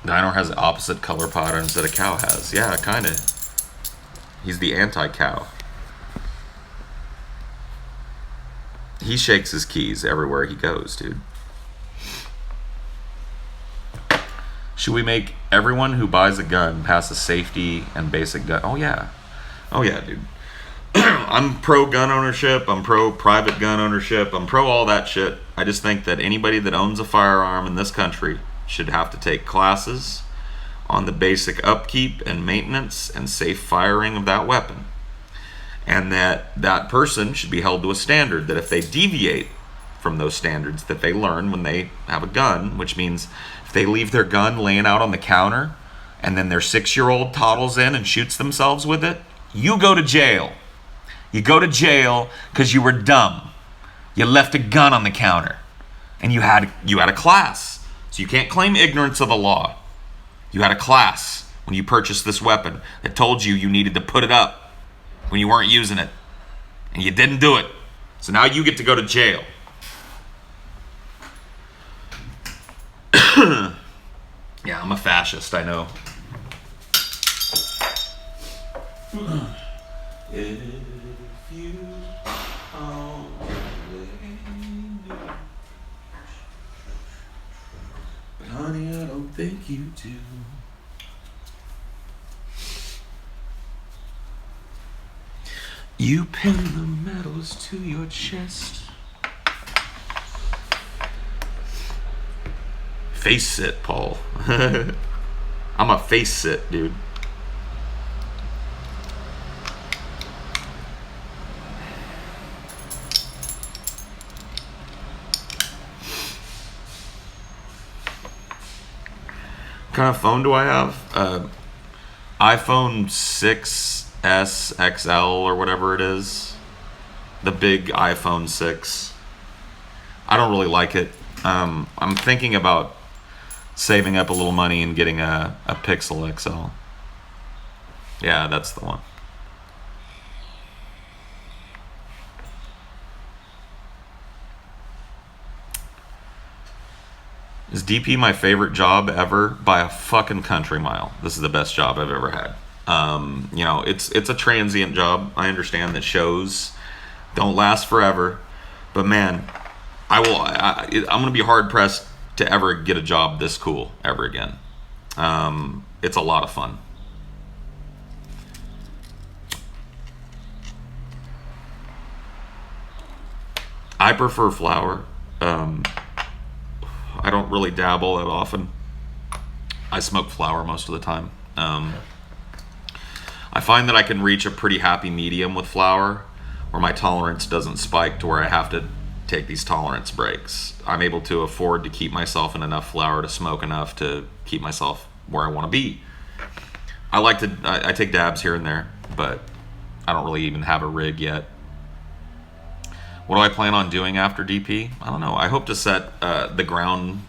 Dino has the opposite color patterns that a cow has. Yeah, kinda. He's the anti-cow. He shakes his keys everywhere he goes, dude. Should we make everyone who buys a gun pass a safety and basic gun? Oh yeah, dude. I'm pro gun ownership. I'm pro private gun ownership. I'm pro all that shit. I just think that anybody that owns a firearm in this country should have to take classes on the basic upkeep and maintenance and safe firing of that weapon. And that person should be held to a standard that if they deviate from those standards that they learn when they have a gun, which means if they leave their gun laying out on the counter and then their 6-year-old toddles in and shoots themselves with it, you go to jail. You go to jail because you were dumb. You left a gun on the counter and you had a class. So you can't claim ignorance of the law. You had a class when you purchased this weapon that told you you needed to put it up when you weren't using it. And you didn't do it. So now you get to go to jail. Yeah, I'm a fascist, I know. If you only knew. But honey, I don't think you do. You pin the medals to your chest. Face sit, Paul. I'm a face sit, dude. What kind of phone do I have? iPhone 6s XL or whatever it is. The big iPhone 6. I don't really like it. I'm thinking about saving up a little money and getting a Pixel XL. Yeah, that's the one. Is DP my favorite job ever? By a fucking country mile. This is the best job I've ever had. You know, it's a transient job. I understand that shows don't last forever, but man, I'm gonna be hard pressed to ever get a job this cool ever again. It's a lot of fun. I prefer flour. I don't really dabble that often. I smoke flour most of the time. I find that I can reach a pretty happy medium with flour where my tolerance doesn't spike to where I have to take these tolerance breaks. I'm able to afford to keep myself in enough flour to smoke enough to keep myself where I want to be. I take dabs here and there, but I don't really even have a rig yet. What do I plan on doing after DP? I don't know. I hope to set the ground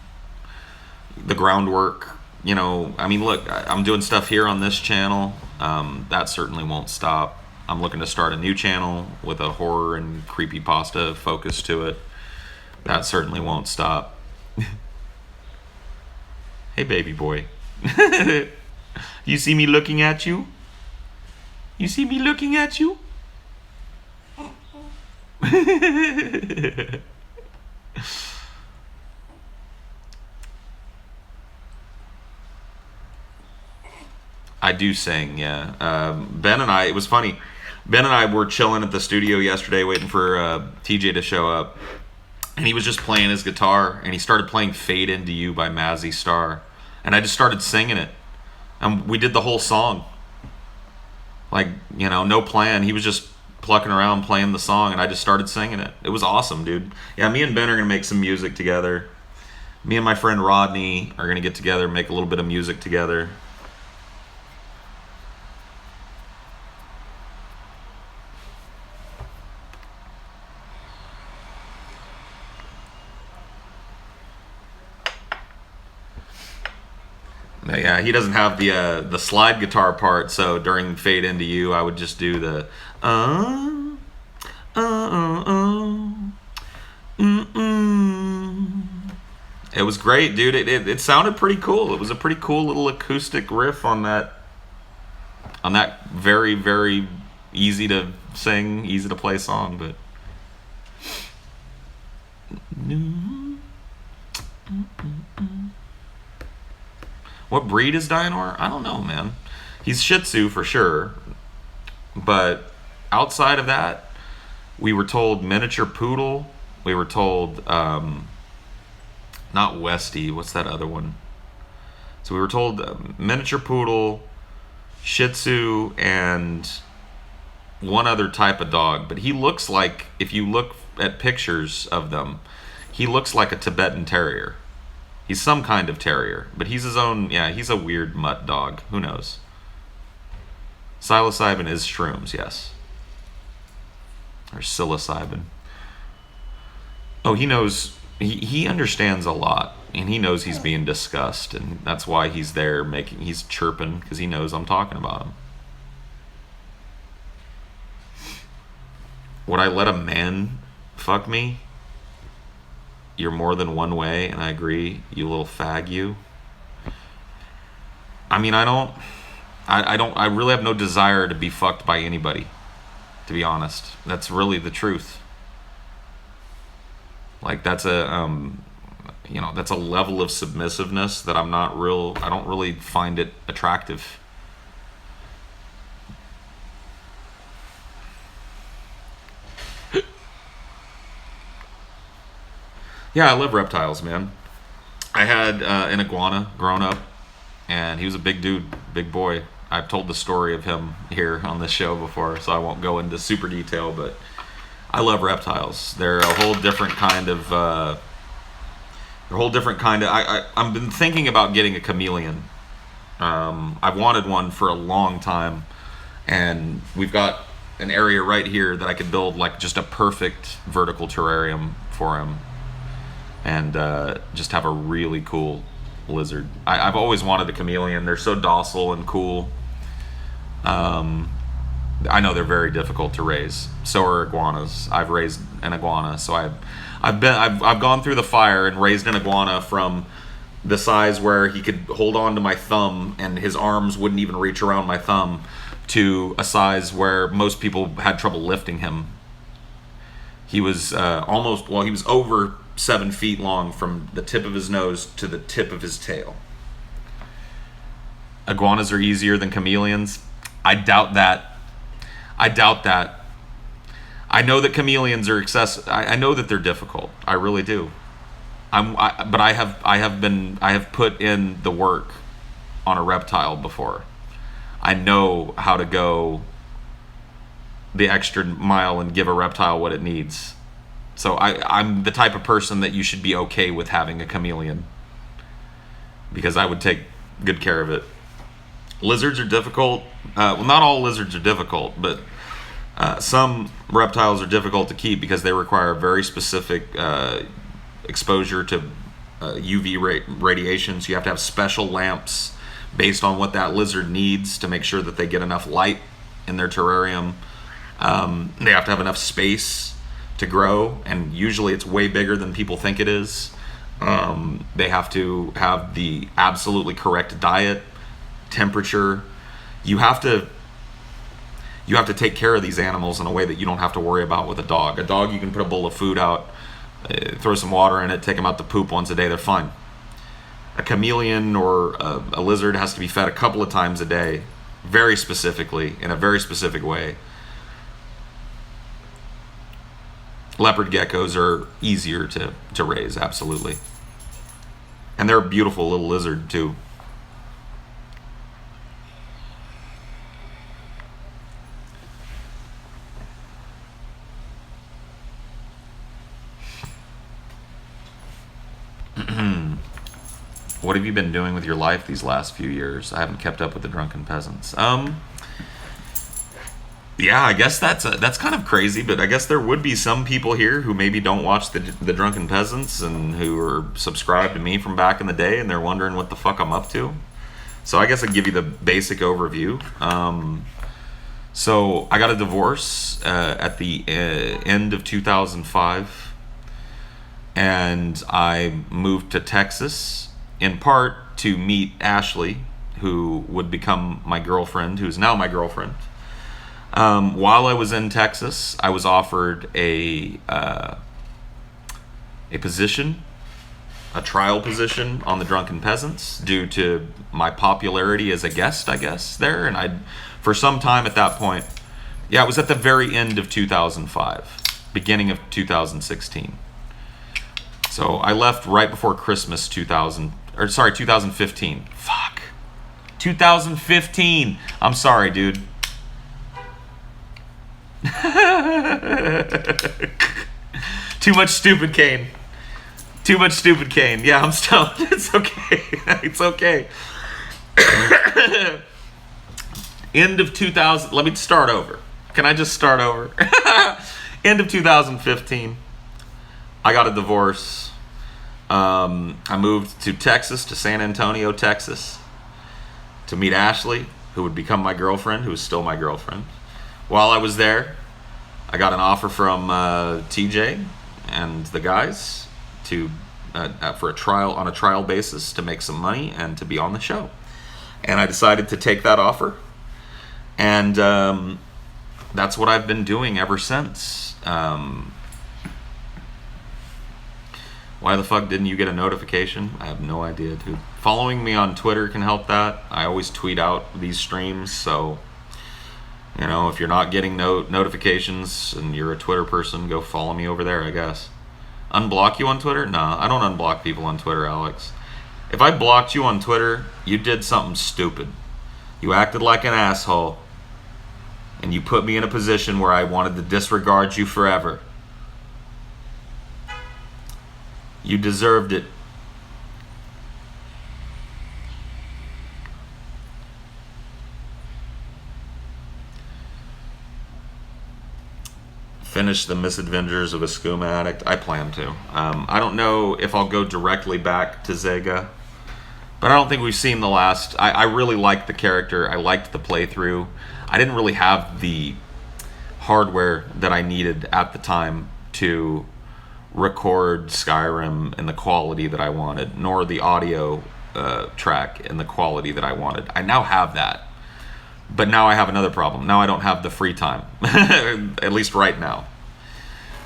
the groundwork. I mean, look, I'm doing stuff here on this channel. That certainly won't stop. I'm looking to start a new channel with a horror and creepypasta focus to it. That certainly won't stop. Hey, baby boy. You see me looking at you? You see me looking at you? I do sing, yeah. Ben and I, it was funny. Ben and I were chilling at the studio yesterday waiting for TJ to show up. And he was just playing his guitar, and he started playing Fade Into You by Mazzy Star. And I just started singing it. And we did the whole song. Like, no plan. He was just plucking around playing the song, and I just started singing it. It was awesome, dude. Yeah, me and Ben are going to make some music together. Me and my friend Rodney are going to get together and make a little bit of music together. Yeah, he doesn't have the slide guitar part, so during Fade Into You, I would just do the It was great, dude. It sounded pretty cool. It was a pretty cool little acoustic riff on that very, very easy to sing, easy to play song, but what breed is Dionor? I don't know, man. He's Shih Tzu for sure. But outside of that, we were told miniature poodle. We were told, not Westie. What's that other one? So we were told miniature poodle, Shih Tzu, and one other type of dog. But he looks like, if you look at pictures of them, he looks like a Tibetan Terrier. He's some kind of terrier, but he's his own, he's a weird mutt dog. Who knows? Psilocybin is shrooms, yes. Or psilocybin. Oh, he knows, he understands a lot, and he knows he's being discussed, and that's why he's there he's chirping, because he knows I'm talking about him. Would I let a man fuck me? You're more than one way, and I agree, you little fag, you. I mean, I really have no desire to be fucked by anybody, to be honest. That's really the truth. Like, that's that's a level of submissiveness that I don't really find it attractive. Yeah, I love reptiles, man. I had an iguana growing up, and he was a big dude, big boy. I've told the story of him here on this show before, so I won't go into super detail, but I love reptiles. They're a whole different kind of... I've been thinking about getting a chameleon. I've wanted one for a long time, and we've got an area right here that I could build like just a perfect vertical terrarium for him. And just have a really cool lizard. I've always wanted a chameleon. They're so docile and cool. I know they're very difficult to raise. So are iguanas. I've raised an iguana, so I've gone through the fire and raised an iguana from the size where he could hold on to my thumb and his arms wouldn't even reach around my thumb, to a size where most people had trouble lifting him. He was he was over 7 feet long from the tip of his nose to the tip of his tail. Iguanas are easier than chameleons. I doubt that. I know that chameleons are I know that they're difficult. I really do. But I have put in the work on a reptile before. I know how to go the extra mile and give a reptile what it needs. So I'm the type of person that you should be okay with having a chameleon, because I would take good care of it. Lizards are difficult. Well, not all lizards are difficult, but some reptiles are difficult to keep because they require very specific exposure to UV radiation, so you have to have special lamps based on what that lizard needs to make sure that they get enough light in their terrarium. They have to have enough space to grow, and usually it's way bigger than people think it is. They have to have the absolutely correct diet, temperature. You have to take care of these animals in a way that you don't have to worry about with a dog. A dog, you can put a bowl of food out, throw some water in it, take them out to poop once a day, they're fine. A chameleon or a lizard has to be fed a couple of times a day, very specifically, in a very specific way. Leopard geckos are easier to raise, absolutely. And they're a beautiful little lizard, too. What have you been doing with your life these last few years? I haven't kept up with the Drunken Peasants. Yeah, I guess that's kind of crazy, but I guess there would be some people here who maybe don't watch the Drunken Peasants and who are subscribed to me from back in the day, and they're wondering what the fuck I'm up to. So I guess I'd give you the basic overview. So I got a divorce at the end of 2005, and I moved to Texas in part to meet Ashley, who would become my girlfriend, who's now my girlfriend. While I was in Texas, I was offered a position, a trial position on the Drunken Peasants due to my popularity as a guest, I guess, there. And I, for some time at that point, yeah, it was at the very end of 2005, beginning of 2016. So I left right before Christmas 2015. Fuck. 2015. I'm sorry, dude. Too much stupid cane. Too much stupid cane. Yeah, I'm stoned. It's okay. It's okay. End of 2000. Let me start over. Can I just start over? End of 2015. I got a divorce. I moved to Texas, to San Antonio, Texas, to meet Ashley, who would become my girlfriend, who is still my girlfriend. While I was there, I got an offer from TJ and the guys to for a trial on a trial basis to make some money and to be on the show. And I decided to take that offer, and that's what I've been doing ever since. Why the fuck didn't you get a notification? I have no idea, dude. Following me on Twitter can help that. I always tweet out these streams, so you know, if you're not getting notifications and you're a Twitter person, go follow me over there, I guess. Unblock you on Twitter? Nah, I don't unblock people on Twitter, Alex. If I blocked you on Twitter, you did something stupid. You acted like an asshole, and you put me in a position where I wanted to disregard you forever. You deserved it. Finish the Misadventures of a Skooma Addict. I plan to. I don't know if I'll go directly back to Zega, but I don't think we've seen the last. I really liked the character. I liked the playthrough. I didn't really have the hardware that I needed at the time to record Skyrim in the quality that I wanted, nor the audio track in the quality that I wanted. I now have that. But now I have another problem. Now I don't have the free time, at least right now.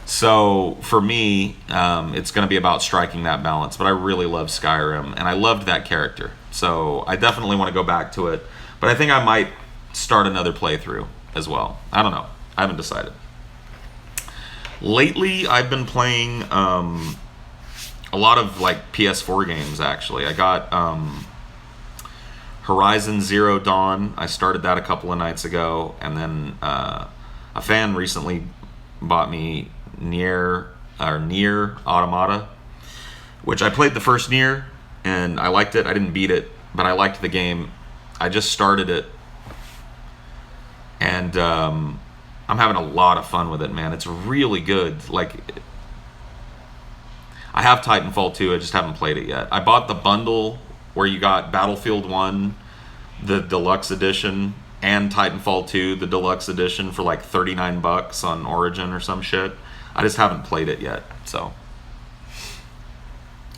So for me, it's going to be about striking that balance. But I really love Skyrim, and I loved that character. So I definitely want to go back to it. But I think I might start another playthrough as well. I don't know. I haven't decided. Lately, I've been playing a lot of like PS4 games, actually. I got Horizon Zero Dawn. I started that a couple of nights ago, and then a fan recently bought me Nier Automata, which I played the first Nier, and I liked it. I didn't beat it, but I liked the game. I just started it, and I'm having a lot of fun with it, man. It's really good. Like, I have Titanfall 2. I just haven't played it yet. I bought the bundle where you got Battlefield 1, the deluxe edition, and Titanfall 2, the deluxe edition, for like $39 on Origin or some shit. I just haven't played it yet, so.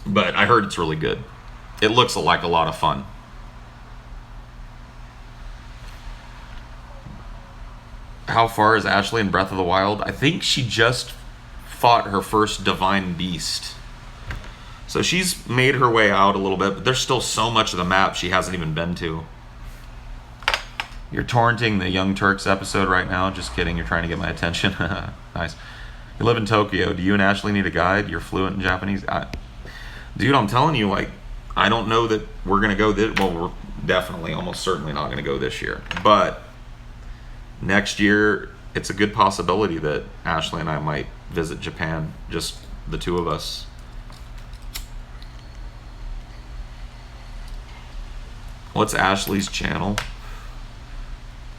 But I heard it's really good. It looks like a lot of fun. How far is Ashley in Breath of the Wild? I think she just fought her first divine beast. So she's made her way out a little bit, but there's still so much of the map she hasn't even been to. You're torrenting the Young Turks episode right now. Just kidding, you're trying to get my attention. Nice. You live in Tokyo. Do you and Ashley need a guide? You're fluent in Japanese? Dude, I'm telling you, like, I don't know that we're going to go this... Well, we're definitely, almost certainly not going to go this year. But next year, it's a good possibility that Ashley and I might visit Japan. Just the two of us. What's Ashley's channel?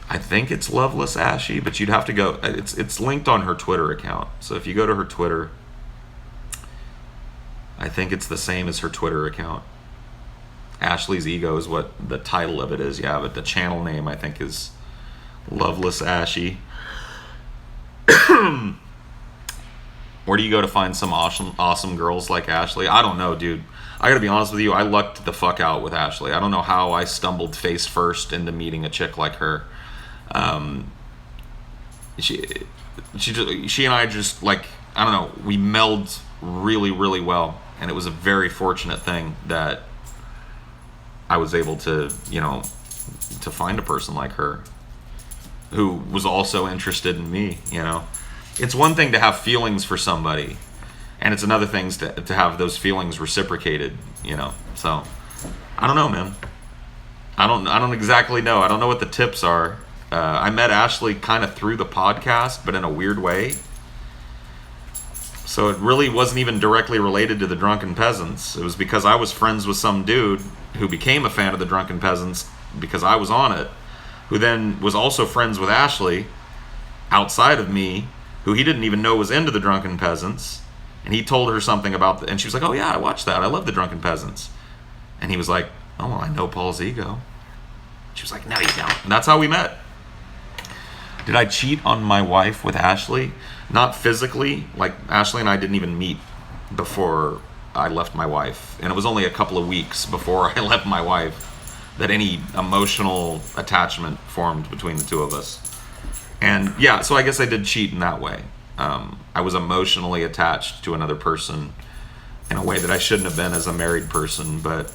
I think it's Loveless Ashy, but you'd have to go... It's linked on her Twitter account. So if you go to her Twitter... I think it's the same as her Twitter account. Ashley's Ego is what the title of it is, yeah, but the channel name, I think, is Loveless Ashy. Where do you go to find some awesome girls like Ashley? I don't know, dude. I gotta be honest with you, I lucked the fuck out with Ashley. I don't know how I stumbled face first into meeting a chick like her. She and I just, like, I don't know, we meld really, really well. And it was a very fortunate thing that I was able to, you know, to find a person like her who was also interested in me, you know. It's one thing to have feelings for somebody, and it's another thing to have those feelings reciprocated, you know. So, I don't know, man. I don't exactly know. I don't know what the tips are. I met Ashley kind of through the podcast, but in a weird way. So it really wasn't even directly related to the Drunken Peasants. It was because I was friends with some dude who became a fan of the Drunken Peasants because I was on it, who then was also friends with Ashley outside of me, who he didn't even know was into the Drunken Peasants. And he told her something about and she was like, oh yeah, I watched that. I love the Drunken Peasants. And he was like, oh, well, I know Paul's Ego. She was like, no, you don't. And that's how we met. Did I cheat on my wife with Ashley? Not physically. Like, Ashley and I didn't even meet before I left my wife. And it was only a couple of weeks before I left my wife that any emotional attachment formed between the two of us. And yeah, so I guess I did cheat in that way. I was emotionally attached to another person in a way that I shouldn't have been as a married person, but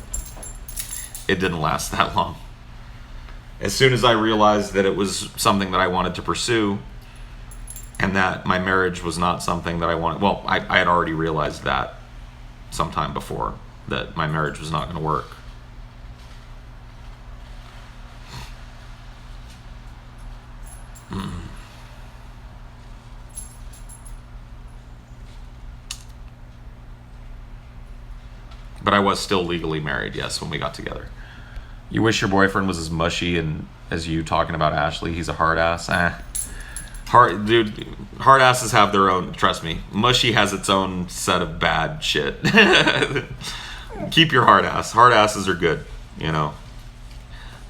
it didn't last that long. As soon as I realized that it was something that I wanted to pursue and that my marriage was not something that I wanted, well, I had already realized that sometime before, that my marriage was not going to work. But I was still legally married, yes, when we got together. You wish your boyfriend was as mushy and as you talking about Ashley. He's a hard ass. Hard asses have their own. Trust me, mushy has its own set of bad shit. Keep your hard ass. Hard asses are good. You know.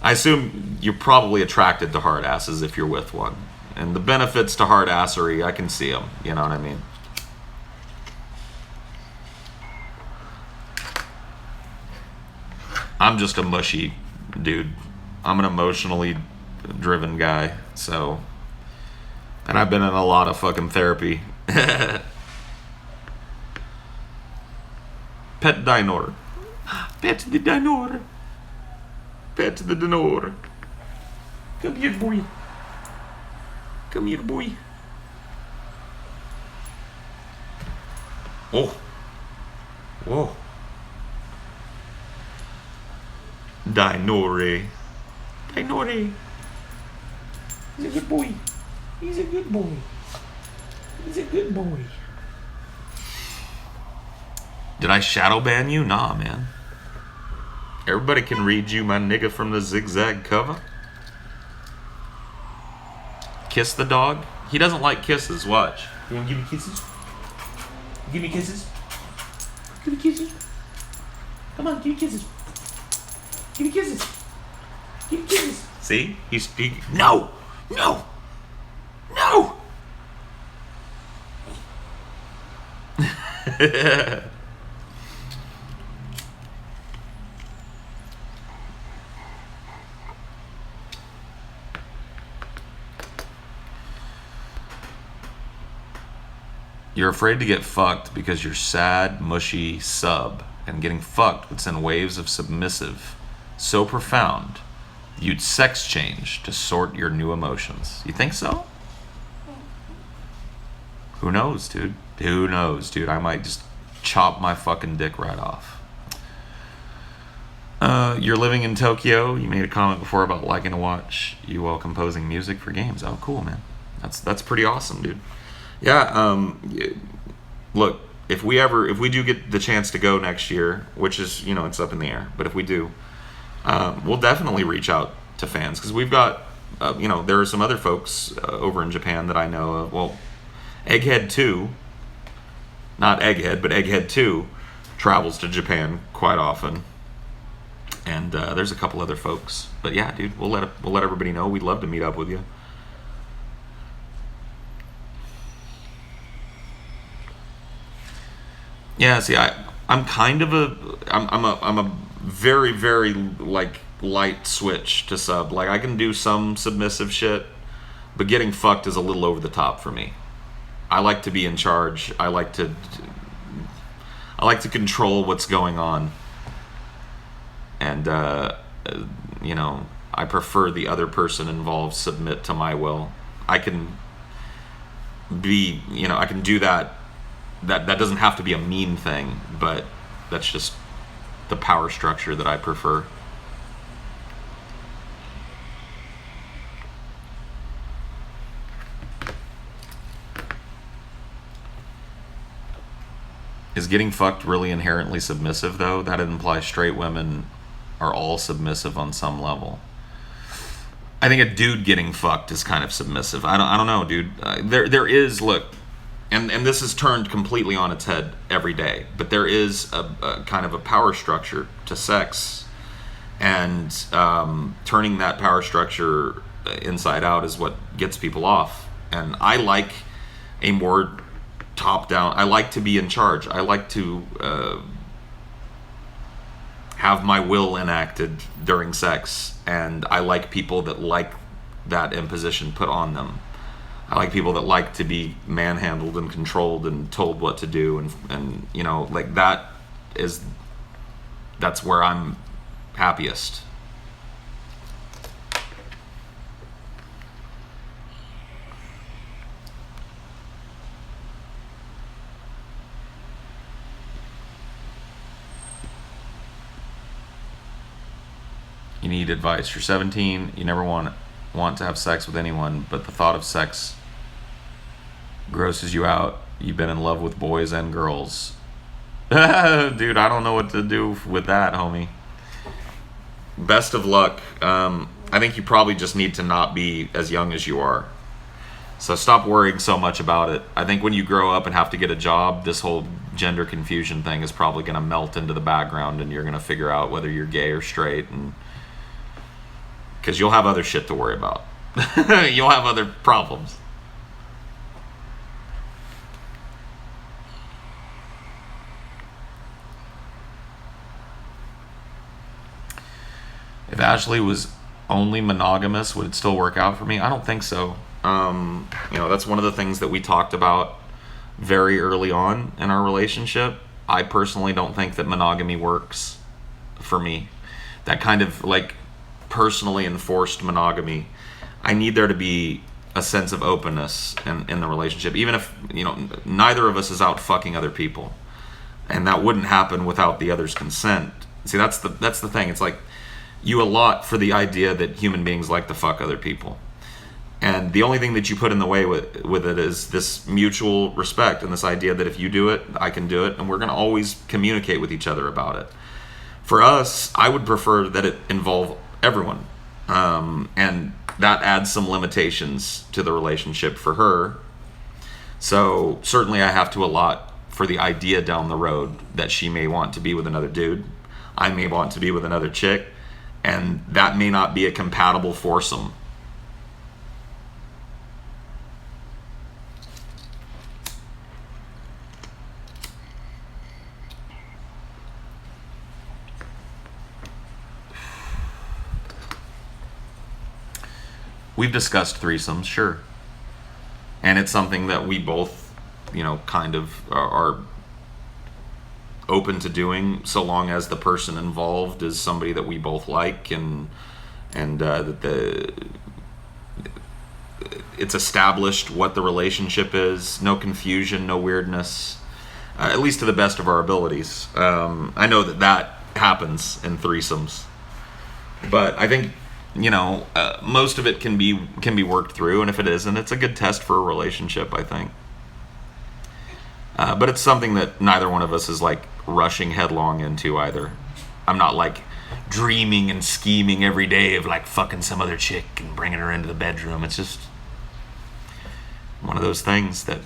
I assume you're probably attracted to hard asses if you're with one, and the benefits to hard assery, I can see them. You know what I mean. I'm just a mushy dude. I'm an emotionally driven guy, so, and I've been in a lot of fucking therapy. Pet Dinor. Pet the Dinor. Pet the Dinor. Come here, boy. Come here, boy. Oh. Whoa. Dinore. Dinore. He's a good boy. He's a good boy. He's a good boy. Did I shadow ban you? Nah, man. Everybody can read you, my nigga, from the zigzag cover. Kiss the dog? He doesn't like kisses. Watch. You wanna give me kisses? Give me kisses? Give me kisses. Come on, give me kisses. Give me kisses. Give me kisses. See? No! No! No! You're afraid to get fucked because you're sad, mushy, sub, and getting fucked would send waves of submissive so profound you'd sex change to sort your new emotions. You think so? Who knows, dude? Who knows, dude? I might just chop my fucking dick right off. You're living in Tokyo. You made a comment before about liking to watch you while composing music for games. Oh, cool, man. That's pretty awesome, dude. Yeah. Look, if we do get the chance to go next year, which is, it's up in the air, but if we do, we'll definitely reach out to fans because we've got, there are some other folks over in Japan that I know of. Well, Egghead 2, not Egghead, but Egghead 2 travels to Japan quite often. And there's a couple other folks. But yeah, dude, we'll let everybody know. We'd love to meet up with you. Yeah, see, I'm kind of I'm a very, very light switch to sub. Like I can do some submissive shit, but getting fucked is a little over the top for me. I like to be in charge. I like to control what's going on. And I prefer the other person involved submit to my will. I can be, I can do that. That doesn't have to be a mean thing, but that's just the power structure that I prefer. Is getting fucked really inherently submissive, though? That implies straight women are all submissive on some level. I think a dude getting fucked is kind of submissive. I don't know, dude. There is, look, and this is turned completely on its head every day, but there is a kind of a power structure to sex, and turning that power structure inside out is what gets people off. And I like a more top-down. I like to be in charge. I like to have my will enacted during sex, and I like people that like that imposition put on them. I like people that like to be manhandled and controlled and told what to do, and that's where I'm happiest. You need advice. You're 17. You never want to have sex with anyone, but the thought of sex grosses you out. You've been in love with boys and girls. Dude, I don't know what to do with that, homie. Best of luck. I think you probably just need to not be as young as you are. So stop worrying so much about it. I think when you grow up and have to get a job, this whole gender confusion thing is probably going to melt into the background, and you're going to figure out whether you're gay or straight, and because you'll have other shit to worry about. You'll have other problems. If Ashley was only monogamous, would it still work out for me? I don't think so. That's one of the things that we talked about very early on in our relationship. I personally don't think that monogamy works for me. That kind of personally enforced monogamy. I need there to be a sense of openness in the relationship, even if neither of us is out fucking other people, and that wouldn't happen without the other's consent. See, that's the thing. It's like you allot for the idea that human beings like to fuck other people, and the only thing that you put in the way with it is this mutual respect and this idea that if you do it, I can do it, and we're going to always communicate with each other about it. For us, I would prefer that it involve everyone, and that adds some limitations to the relationship for her. So certainly I have to allot for the idea down the road that she may want to be with another dude. I may want to be with another chick. And that may not be a compatible foursome. We've discussed threesomes, sure. And it's something that we both, kind of are open to doing, so long as the person involved is somebody that we both like, and that it's established what the relationship is. No confusion, no weirdness, at least to the best of our abilities. I know that happens in threesomes, but I think most of it can be worked through, and if it isn't, it's a good test for a relationship, I think. But it's something that neither one of us is like rushing headlong into either. I'm not like dreaming and scheming every day of like fucking some other chick and bringing her into the bedroom. It's just one of those things that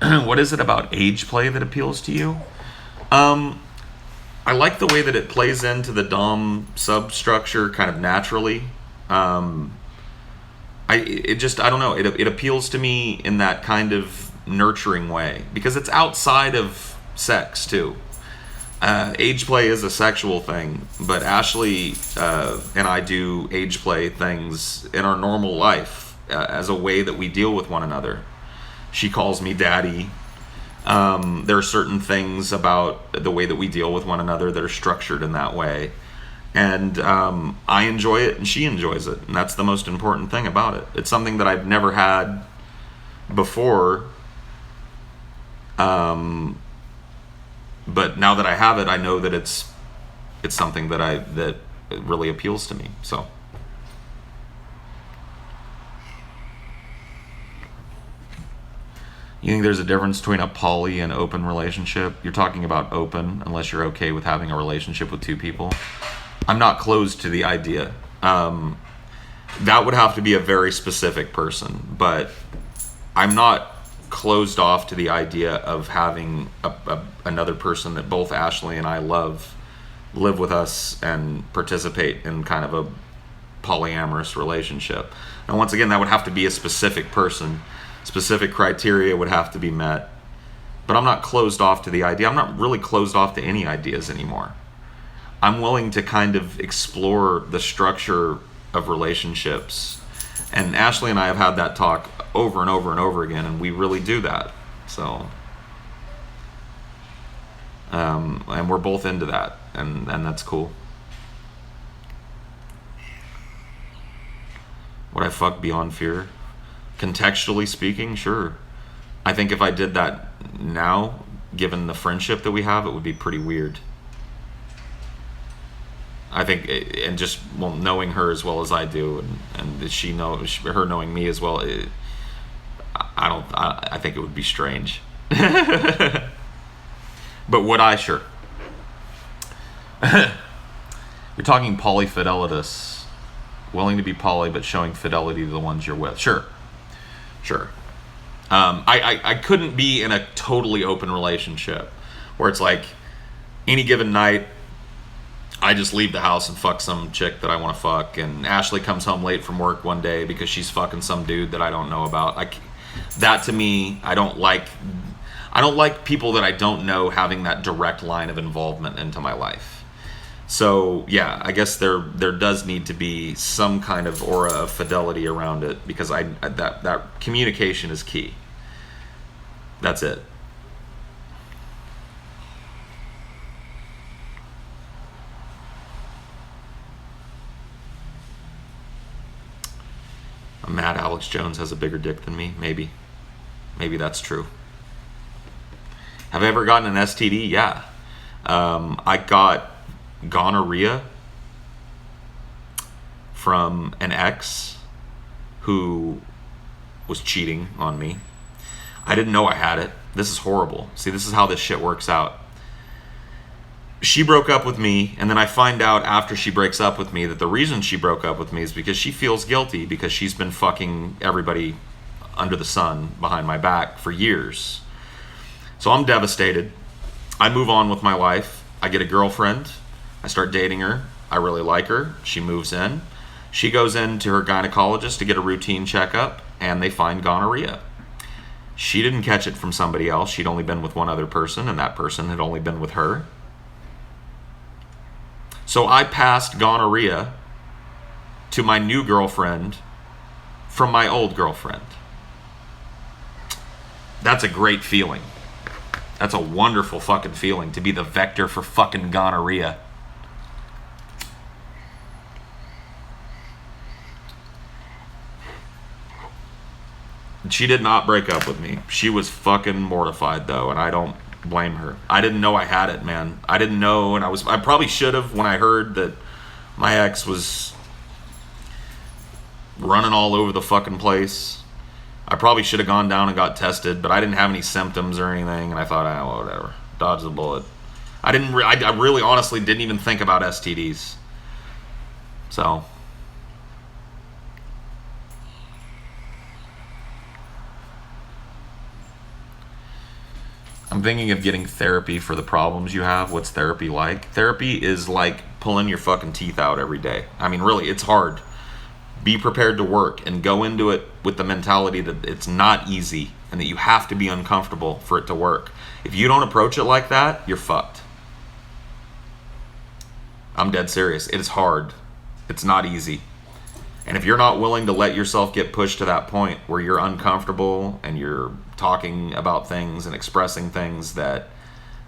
what is it about age play that appeals to you? I like the way that it plays into the dom substructure kind of naturally. I don't know. It appeals to me in that kind of nurturing way because it's outside of sex too. Age play is a sexual thing, but Ashley and I do age play things in our normal life as a way that we deal with one another. She calls me daddy. There are certain things about the way that we deal with one another that are structured in that way. And I enjoy it and she enjoys it. And that's the most important thing about it. It's something that I've never had before. But now that I have it, I know that it's something that really appeals to me. So. You think there's a difference between a poly and open relationship? You're talking about open, unless you're okay with having a relationship with two people. I'm not closed to the idea. That would have to be a very specific person, but I'm not closed off to the idea of having another person that both Ashley and I love live with us and participate in kind of a polyamorous relationship. And once again, that would have to be a specific person. Specific criteria would have to be met. But I'm not closed off to the idea. I'm not really closed off to any ideas anymore. I'm willing to kind of explore the structure of relationships. And Ashley and I have had that talk over and over and over again, and we really do that. So, and we're both into that, and that's cool. Would I fuck beyond fear? Contextually speaking, sure. I think if I did that now, given the friendship that we have, it would be pretty weird. I think, and just knowing her as well as I do, and her knowing me as well, I think it would be strange. But would I? Sure. You're talking polyfidelitus, willing to be poly but showing fidelity to the ones you're with. Sure. I couldn't be in a totally open relationship where it's like any given night I just leave the house and fuck some chick that I want to fuck, and Ashley comes home late from work one day because she's fucking some dude that I don't know about. That to me, I don't like people that I don't know having that direct line of involvement into my life. So yeah, I guess there does need to be some kind of aura of fidelity around it, because that communication is key. That's it. I'm mad Alex Jones has a bigger dick than me. Maybe that's true. Have I ever gotten an STD? Yeah. I got gonorrhea from an ex who was cheating on me. I didn't know I had it. This is horrible. See, this is how this shit works out. She broke up with me, and then I find out after she breaks up with me that the reason she broke up with me is because she feels guilty because she's been fucking everybody under the sun behind my back for years. So I'm devastated. I move on with my life. I get a girlfriend. I start dating her. I really like her. She moves in. She goes into her gynecologist to get a routine checkup, and they find gonorrhea. She didn't catch it from somebody else. She'd only been with one other person, and that person had only been with her. So I passed gonorrhea to my new girlfriend from my old girlfriend. That's a great feeling. That's a wonderful fucking feeling to be the vector for fucking gonorrhea. She did not break up with me. She was fucking mortified though, and I don't blame her. I didn't know I had it, man. I didn't know, and I probably should have when I heard that my ex was running all over the fucking place. I probably should have gone down and got tested, but I didn't have any symptoms or anything, and I thought, well, whatever. Dodge the bullet. I really honestly didn't even think about STDs. So I'm thinking of getting therapy for the problems you have. What's therapy like? Therapy is like pulling your fucking teeth out every day. I mean, really, it's hard. Be prepared to work and go into it with the mentality that it's not easy and that you have to be uncomfortable for it to work. If you don't approach it like that, you're fucked. I'm dead serious. It is hard. It's not easy. And if you're not willing to let yourself get pushed to that point where you're uncomfortable and you're talking about things and expressing things that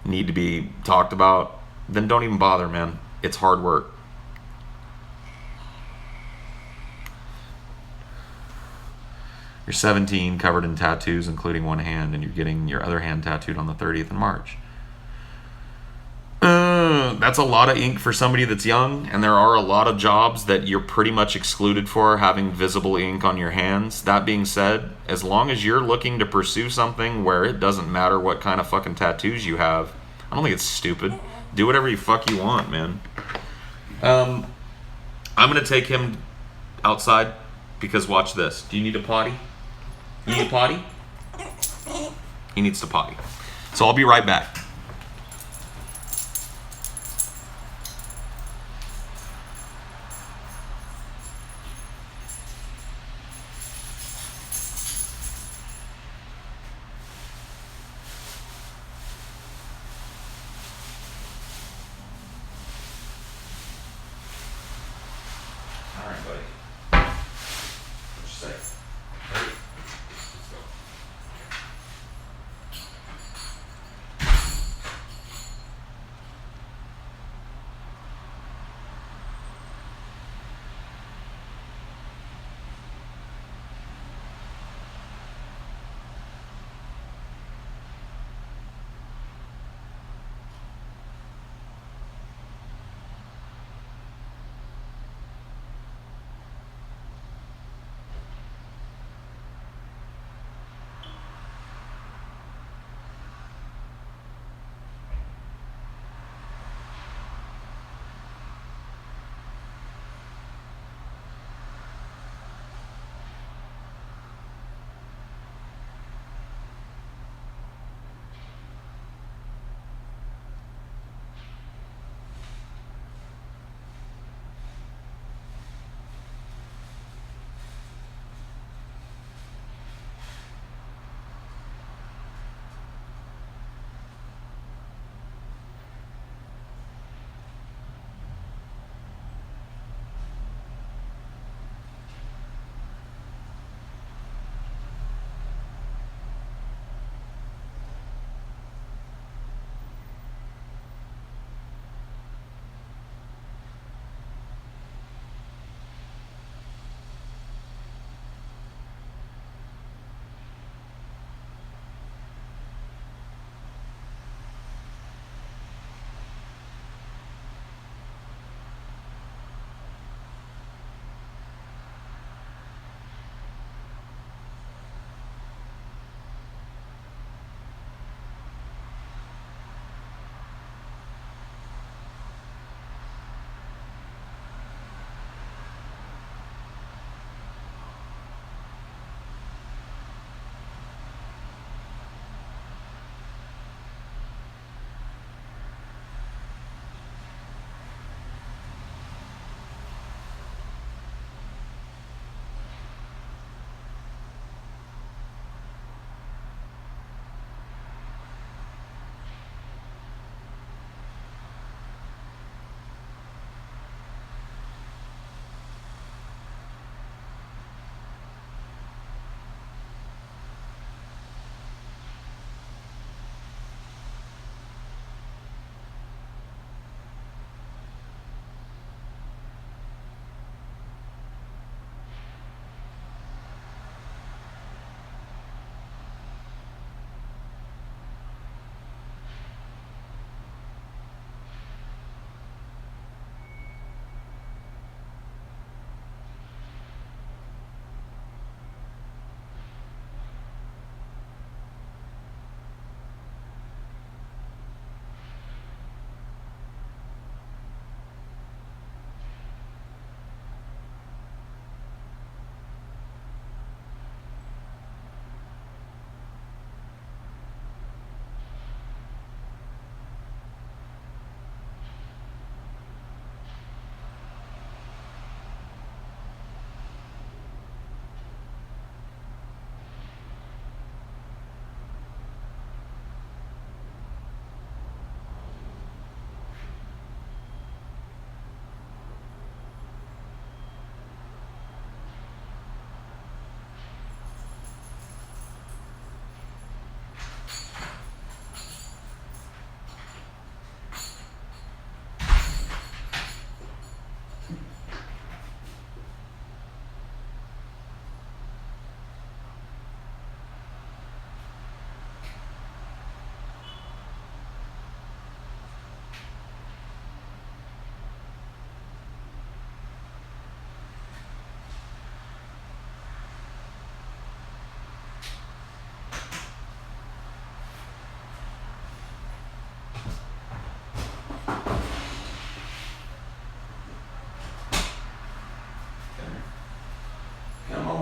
need to be talked about, then don't even bother, man. It's hard work. You're 17, covered in tattoos, including one hand, and you're getting your other hand tattooed on the 30th of March. That's a lot of ink for somebody that's young, and there are a lot of jobs that you're pretty much excluded for having visible ink on your hands. That being said, as long as you're looking to pursue something where it doesn't matter what kind of fucking tattoos you have, I don't think it's stupid. Do whatever you fuck you want, man. I'm gonna take him outside because watch this. Do you need a potty? You need a potty? He needs to potty. So I'll be right back. All right, buddy. What you say? Ready? Let's go.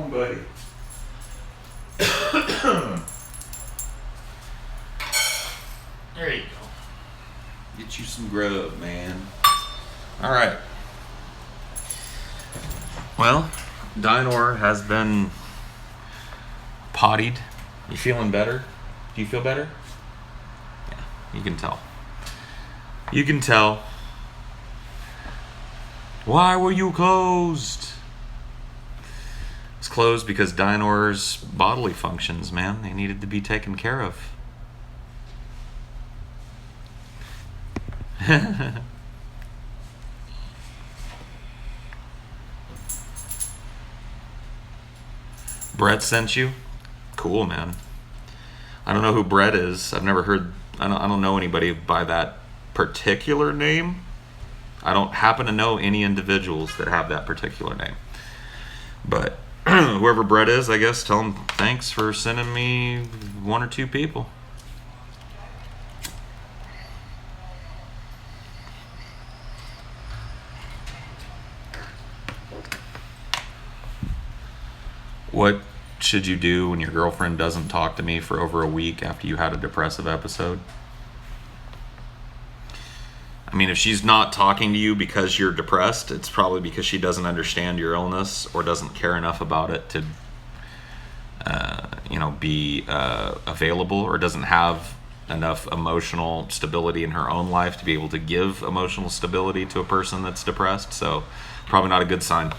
on, buddy. There you go. Get you some grub, man. All right. Well, Dinor has been pottied. You feeling better? Do you feel better? Yeah, you can tell. You can tell. Why were you closed? It's closed because Dinor's bodily functions, man, they needed to be taken care of. Brett sent you? Cool, man. I don't know who Brett is. I've never heard. I don't know anybody by that particular name. I don't happen to know any individuals that have that particular name. But whoever Brett is, I guess, tell him thanks for sending me one or two people. What should you do when your girlfriend doesn't talk to me for over a week after you had a depressive episode? I mean, if she's not talking to you because you're depressed, it's probably because she doesn't understand your illness or doesn't care enough about it to, be available, or doesn't have enough emotional stability in her own life to be able to give emotional stability to a person that's depressed. So, probably not a good sign.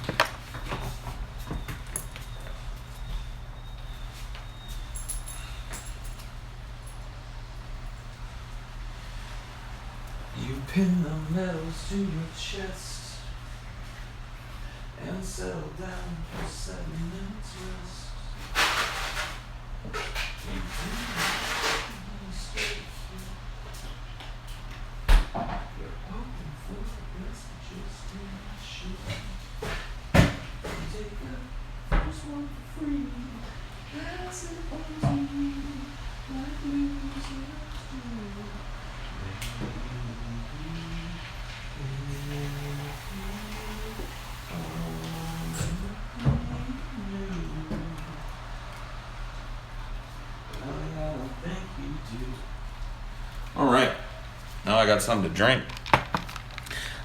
You pin the medals to your chest and settle down for 7 minutes rest. You do mistake. You're hoping for the best, but just not sure. You take the first one for free. That's it, like losers do. All right, now I got something to drink.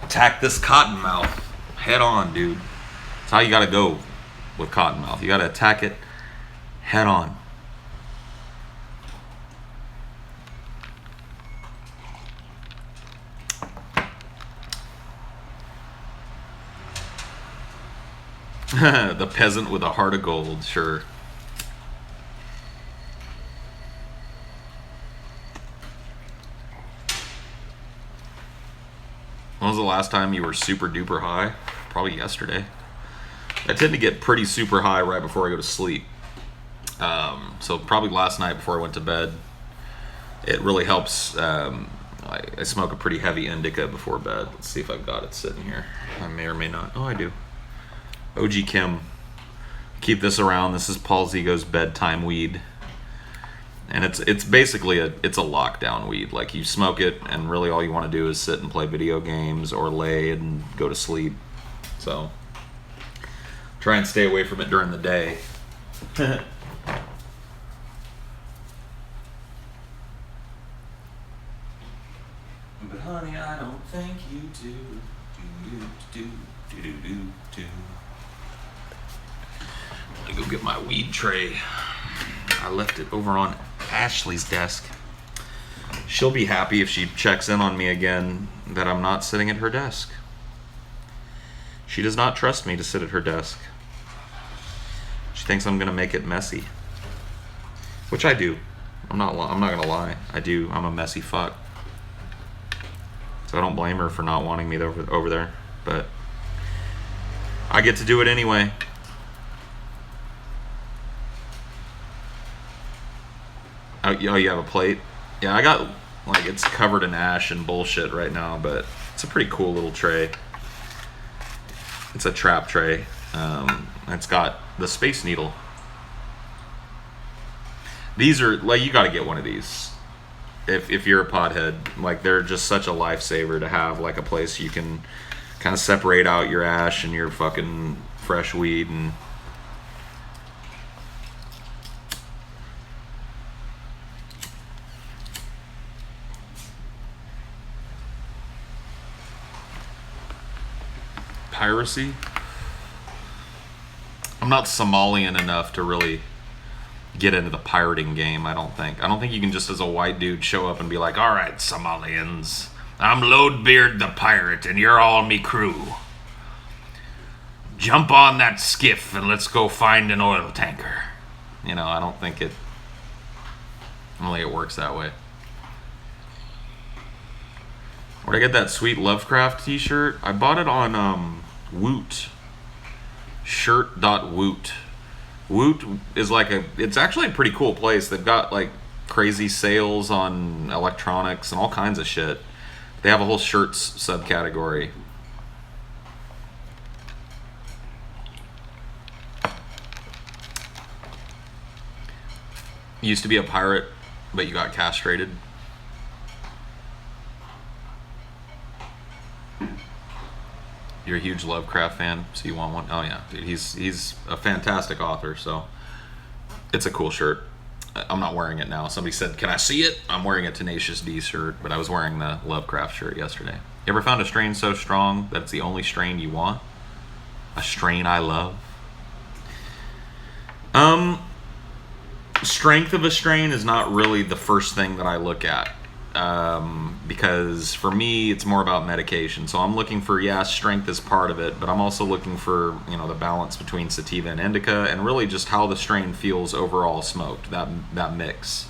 Attack this cottonmouth head on, dude. That's how you gotta go with cottonmouth. You gotta attack it head on. The peasant with a heart of gold, sure. When was the last time you were super duper high? Probably yesterday. I tend to get pretty super high right before I go to sleep. So probably last night before I went to bed. It really helps. I smoke a pretty heavy indica before bed. Let's see if I've got it sitting here. I may or may not. Oh, I do. OG Kim. Keep this around. This is Paul Zigo's bedtime weed. And it's basically a lockdown weed. Like, you smoke it and really all you want to do is sit and play video games or lay and go to sleep. So try and stay away from it during the day. But honey, I don't think you do. Let me go get my weed tray. I left it over on Ashley's desk. She'll be happy if she checks in on me again that I'm not sitting at her desk. She does not trust me to sit at her desk. She thinks I'm gonna make it messy, which I do. I'm not gonna lie. I do. I'm a messy fuck. So I don't blame her for not wanting me over there, but I get to do it anyway. Oh, you have a plate? Yeah, I got, like, it's covered in ash and bullshit right now, but it's a pretty cool little tray. It's a trap tray. It's got the Space Needle. These are, like, you gotta get one of these. If you're a pothead, like, they're just such a lifesaver to have, like, a place you can kind of separate out your ash and your fucking fresh weed and piracy. I'm not Somalian enough to really get into the pirating game, I don't think. I don't think you can just as a white dude show up and be like, all right, Somalians, I'm Loadbeard the pirate and you're all me crew. Jump on that skiff and let's go find an oil tanker. You know, I don't think it works that way. Where'd I get that sweet Lovecraft t-shirt? I bought it on Woot. Shirt.woot. Woot is like it's actually a pretty cool place. They've got like crazy sales on electronics and all kinds of shit. They have a whole shirts subcategory. You used to be a pirate, but you got castrated. You're a huge Lovecraft fan, so you want one? Oh yeah, dude, he's a fantastic author, so it's a cool shirt. I'm not wearing it now. Somebody said, "Can I see it?" I'm wearing a Tenacious D shirt, but I was wearing the Lovecraft shirt yesterday. You ever found a strain so strong that it's the only strain you want? A strain I love? Strength of a strain is not really the first thing that I look at. Because for me it's more about medication, so I'm looking for, strength is part of it, but I'm also looking for, the balance between sativa and indica, and really just how the strain feels overall smoked, that mix.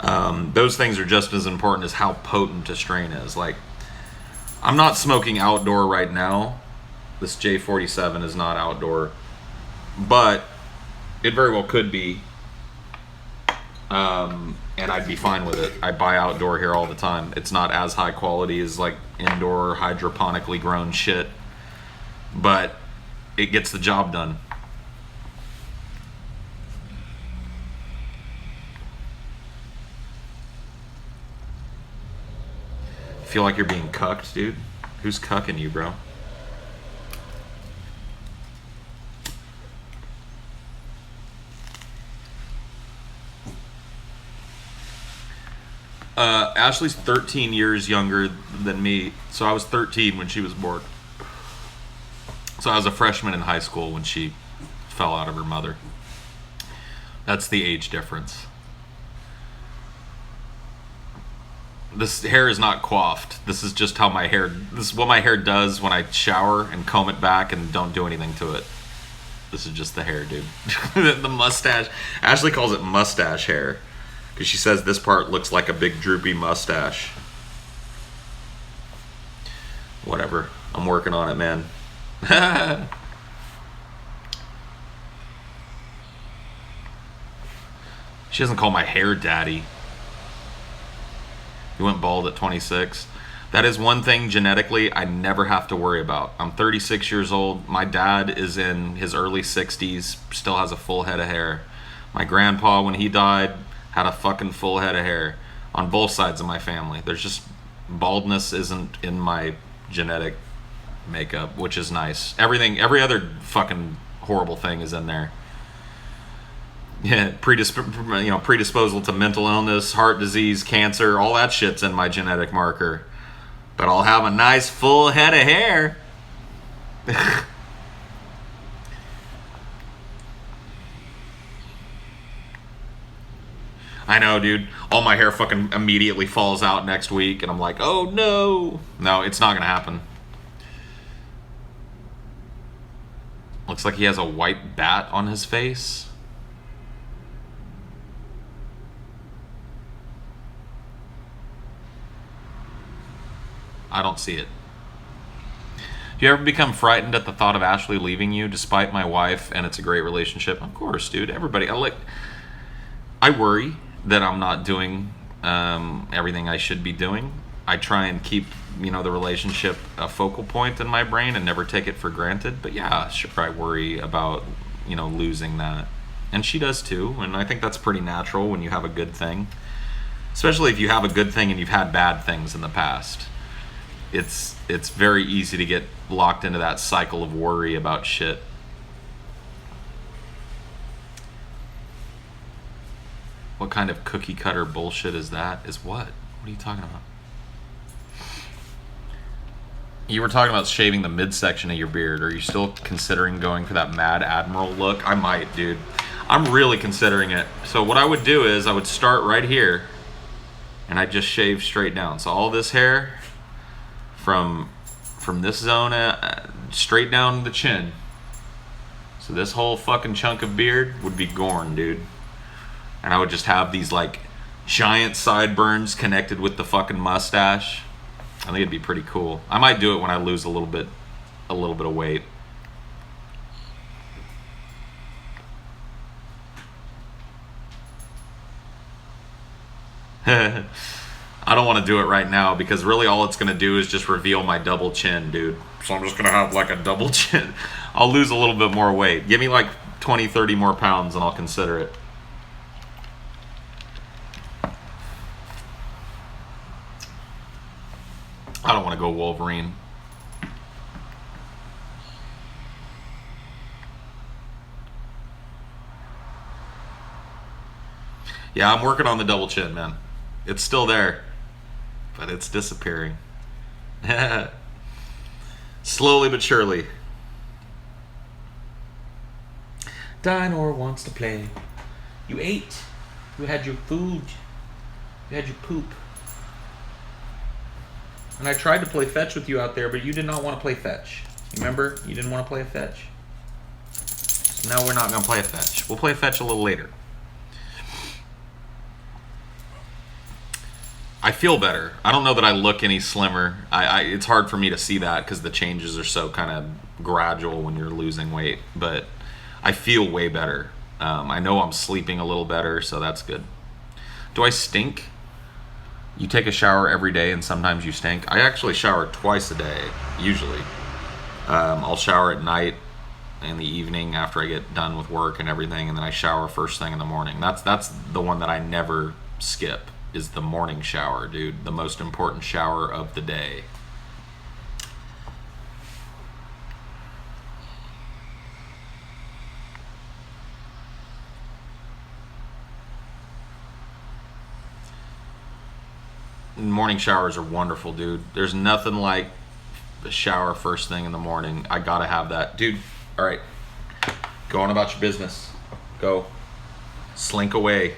Those things are just as important as how potent a strain is. Like, I'm not smoking outdoor right now. This J47 is not outdoor, but it very well could be. And I'd be fine with it. I buy outdoor here all the time. It's not as high quality as like indoor hydroponically grown shit, but it gets the job done. Feel like you're being cucked, dude? Who's cucking you, bro? Ashley's 13 years younger than me, so I was 13 when she was born. So I was a freshman in high school when she fell out of her mother. That's the age difference. This hair is not coiffed. This is just how this is what my hair does when I shower and comb it back and don't do anything to it. This is just the hair, dude. The mustache. Ashley calls it mustache hair, because she says this part looks like a big droopy mustache. Whatever. I'm working on it, man. She doesn't call my hair daddy. He went bald at 26. That is one thing genetically I never have to worry about. I'm 36 years old. My dad is in his early 60s, still has a full head of hair. My grandpa, when he died, had a fucking full head of hair on both sides of my family. There's just, baldness isn't in my genetic makeup, which is nice. Every other fucking horrible thing is in there. Yeah, predisposal to mental illness, heart disease, cancer, all that shit's in my genetic marker. But I'll have a nice full head of hair. I know, dude. All my hair fucking immediately falls out next week, and I'm like, oh no. No, it's not gonna happen. Looks like he has a white bat on his face. I don't see it. Do you ever become frightened at the thought of Ashley leaving you, despite my wife, and it's a great relationship? Of course, dude. Everybody. I worry that I'm not doing everything I should be doing. I try and keep, the relationship a focal point in my brain and never take it for granted. But yeah, sure, I worry about, losing that. And she does too. And I think that's pretty natural when you have a good thing. Especially if you have a good thing and you've had bad things in the past. It's very easy to get locked into that cycle of worry about shit. What kind of cookie cutter bullshit is that? Is what? What are you talking about? You were talking about shaving the midsection of your beard. Are you still considering going for that Mad Admiral look? I might, dude. I'm really considering it. So what I would do is I would start right here, and I'd just shave straight down. So all this hair from this zone straight down the chin. So this whole fucking chunk of beard would be gone, dude. And I would just have these like giant sideburns connected with the fucking mustache. I think it'd be pretty cool. I might do it when I lose a little bit of weight. I don't want to do it right now because really all it's going to do is just reveal my double chin, dude. So I'm just going to have like a double chin. I'll lose a little bit more weight. Give me like 20, 30 more pounds and I'll consider it. I don't want to go Wolverine. Yeah, I'm working on the double chin, man. It's still there, but it's disappearing. Slowly but surely. Dinor wants to play. You ate. You had your food. You had your poop. And I tried to play fetch with you out there, but you did not want to play fetch. Remember? You didn't want to play a fetch. So now we're not going to play a fetch. We'll play fetch a little later. I feel better. I don't know that I look any slimmer. It's hard for me to see that because the changes are so kind of gradual when you're losing weight. But I feel way better. I know I'm sleeping a little better, so that's good. Do I stink? You take a shower every day and sometimes you stink. I actually shower twice a day, usually. I'll shower at night in the evening after I get done with work and everything, and then I shower first thing in the morning. That's the one that I never skip, is the morning shower, dude. The most important shower of the day. Morning showers are wonderful, dude. There's nothing like the shower first thing in the morning. I gotta have that. Dude, all right. Go on about your business. Go. Slink away.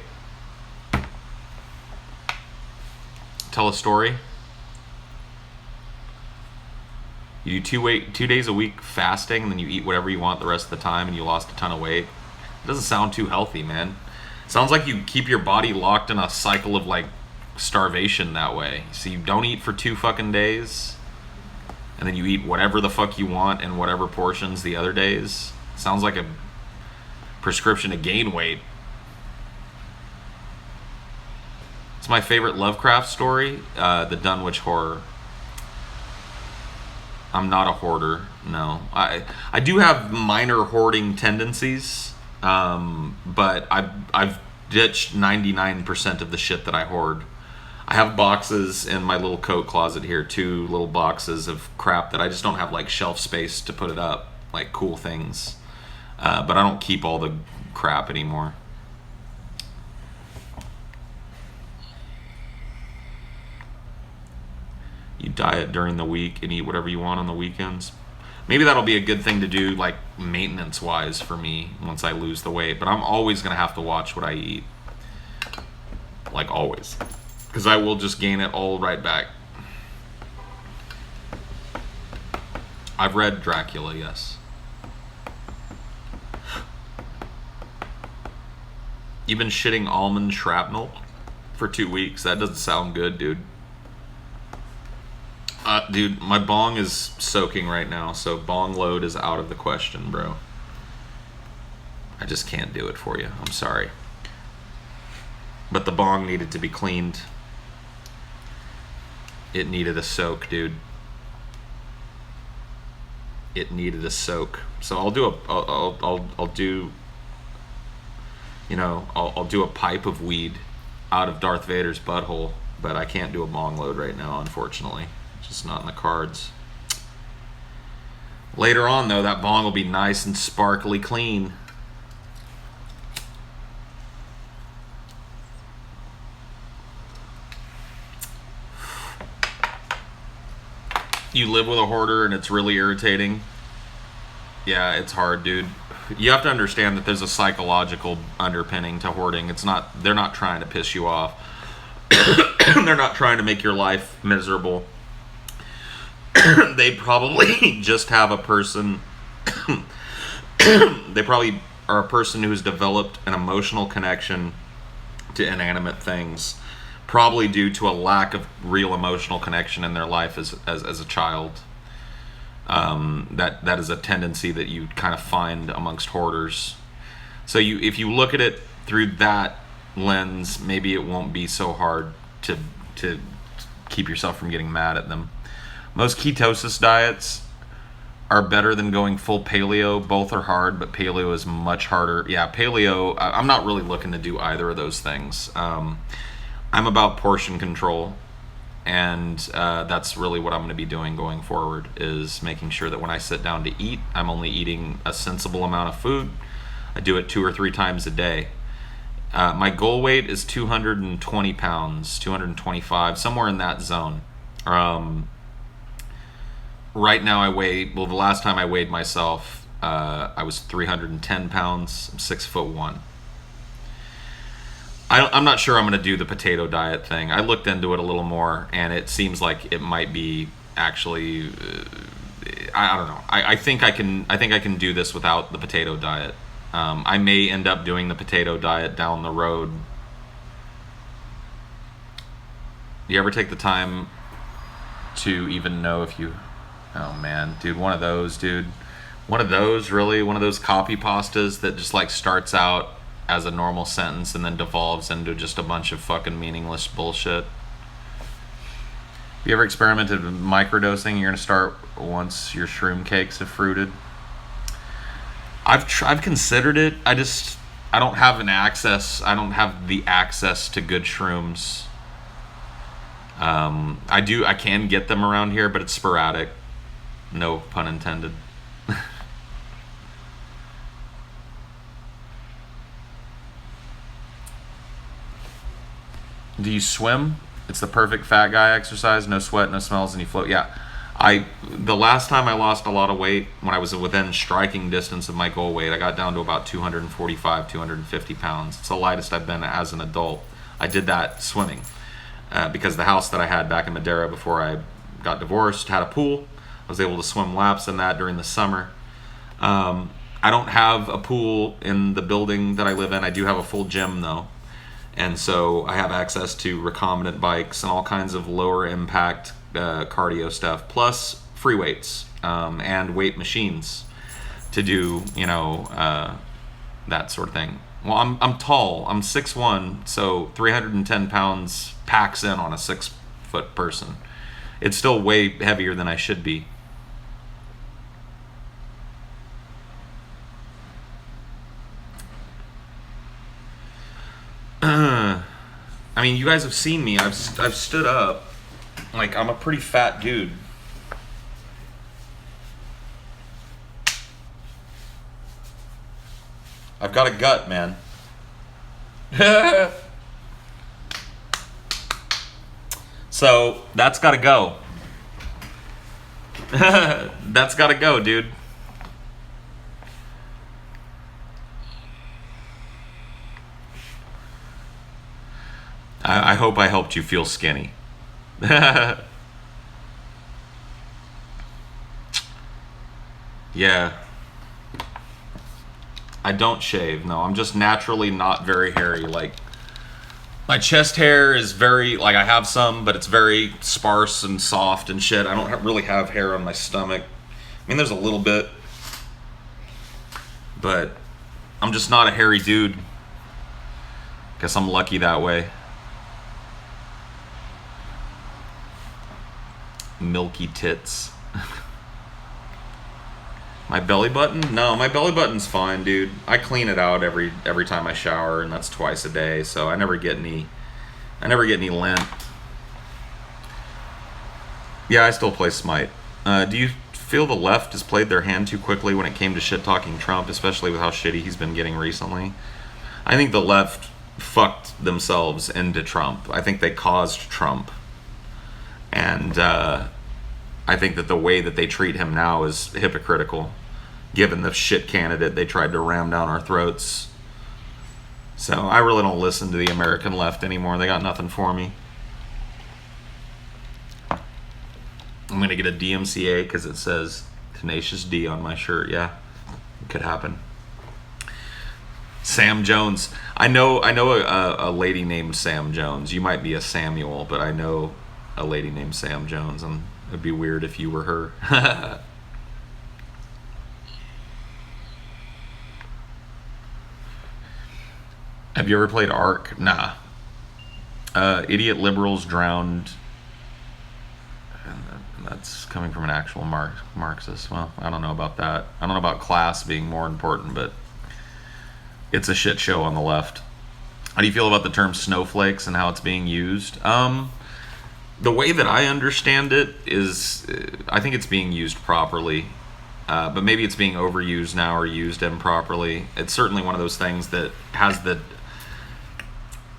Tell a story. You do 2 days a week fasting, and then you eat whatever you want the rest of the time, and you lost a ton of weight. It doesn't sound too healthy, man. It sounds like you keep your body locked in a cycle of like starvation that way. So you don't eat for 2 fucking days, and then you eat whatever the fuck you want in whatever portions the other days. Sounds like a prescription to gain weight. It's my favorite Lovecraft story, the Dunwich Horror. I'm not a hoarder, no. I do have minor hoarding tendencies, but I've ditched 99% of the shit that I hoard. I have boxes in my little coat closet here, 2 little boxes of crap that I just don't have like shelf space to put it up, like cool things. But I don't keep all the crap anymore. You diet during the week and eat whatever you want on the weekends. Maybe that'll be a good thing to do, like maintenance wise for me once I lose the weight. But I'm always gonna have to watch what I eat, like always, because I will just gain it all right back. I've read Dracula, yes. You've been shitting almond shrapnel for 2 weeks. That doesn't sound good, dude. Dude, my bong is soaking right now, so bong load is out of the question, bro. I just can't do it for you. I'm sorry. But the bong needed to be cleaned. It needed a soak, dude. It needed a soak. So I'll do I'll do a pipe of weed out of Darth Vader's butthole, but I can't do a bong load right now, unfortunately. Just not in the cards. Later on, though, that bong will be nice and sparkly clean. you live with a hoarder and it's really irritating. Yeah, it's hard, dude. You have to understand that there's a psychological underpinning to hoarding. They're not trying to piss you off. They're not trying to make your life miserable. They probably just have a person. They probably are a person who's developed an emotional connection to inanimate things, probably due to a lack of real emotional connection in their life as a child. That is a tendency that you kind of find amongst hoarders. So if you look at it through that lens, maybe it won't be so hard to keep yourself from getting mad at them. Most ketosis diets are better than going full paleo. Both are hard, but paleo is much harder. Yeah, paleo, I'm not really looking to do either of those things. I'm about portion control, and that's really what I'm going to be doing going forward, is making sure that when I sit down to eat, I'm only eating a sensible amount of food. I do it 2 or 3 times a day. My goal weight is 220 pounds, 225, somewhere in that zone. Right now the last time I weighed myself, I was 310 pounds, I'm 6'1". I'm not sure I'm going to do the potato diet thing. I looked into it a little more, and it seems like it might be actually, I don't know. I think I can do this without the potato diet. I may end up doing the potato diet down the road. Do you ever take the time to even know if you... Oh man, dude, one of those, really, one of those copy pastas that just like starts out as a normal sentence and then devolves into just a bunch of fucking meaningless bullshit. Have you ever experimented with microdosing? You're gonna start once your shroom cakes have fruited. I've considered it. I don't have the access to good shrooms. I can get them around here, but it's sporadic. No pun intended. Do you swim? It's the perfect fat guy exercise. No sweat, no smells, and you float. Yeah. The last time I lost a lot of weight, when I was within striking distance of my goal weight, I got down to about 245, 250 pounds. It's the lightest I've been as an adult. I did that swimming because the house that I had back in Madera before I got divorced had a pool. I was able to swim laps in that during the summer. I don't have a pool in the building that I live in. I do have a full gym though. And so I have access to recombinant bikes and all kinds of lower impact cardio stuff, plus free weights and weight machines to do, that sort of thing. Well, I'm tall. I'm 6'1", so 310 pounds packs in on a 6-foot person. It's still way heavier than I should be. I mean, you guys have seen me. I've stood up. Like, I'm a pretty fat dude. I've got a gut, man. So, that's gotta go. That's gotta go, dude. I hope I helped you feel skinny. Yeah. I don't shave. No, I'm just naturally not very hairy. Like, my chest hair is very, like, I have some, but it's very sparse and soft and shit. I don't really have hair on my stomach. I mean, there's a little bit, but I'm just not a hairy dude. Guess I'm lucky that way. Milky tits. My belly button? No, my belly button's fine, dude. I clean it out every time I shower, and that's twice a day, so I never get any lint. Yeah, I still play Smite. Do you feel the left has played their hand too quickly when it came to shit-talking Trump, especially with how shitty he's been getting recently? I think the left fucked themselves into Trump. I think they caused Trump. And I I think that the way that they treat him now is hypocritical, given the shit candidate they tried to ram down our throats. So I really don't listen to the American left anymore. They got nothing for me. I'm going to get a DMCA because it says Tenacious D on my shirt. Yeah, it could happen. Sam Jones. I know a lady named Sam Jones. You might be a Samuel, but I know a lady named Sam Jones, and it'd be weird if you were her. Have you ever played Ark? Nah. Idiot liberals drowned. And that's coming from an actual Marxist. Well, I don't know about that. I don't know about class being more important, but it's a shit show on the left. How do you feel about the term snowflakes and how it's being used? The way that I understand it is, I think it's being used properly, but maybe it's being overused now or used improperly. It's certainly one of those things that has the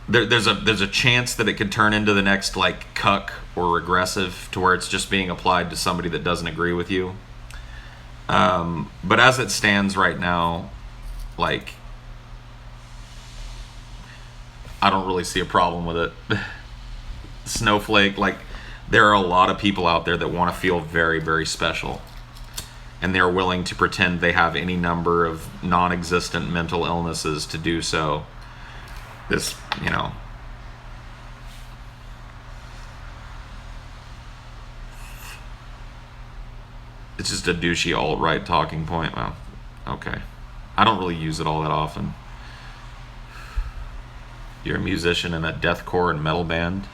there's a chance that it could turn into the next like cuck or regressive, to where it's just being applied to somebody that doesn't agree with you. But as it stands right now, like, I don't really see a problem with it. Snowflake, like, there are a lot of people out there that want to feel very, very special, and they're willing to pretend they have any number of non-existent mental illnesses to do so. This, you know, it's just a douchey alt-right talking point. Well, okay. I don't really use it all that often. You're a musician in a deathcore and metal band.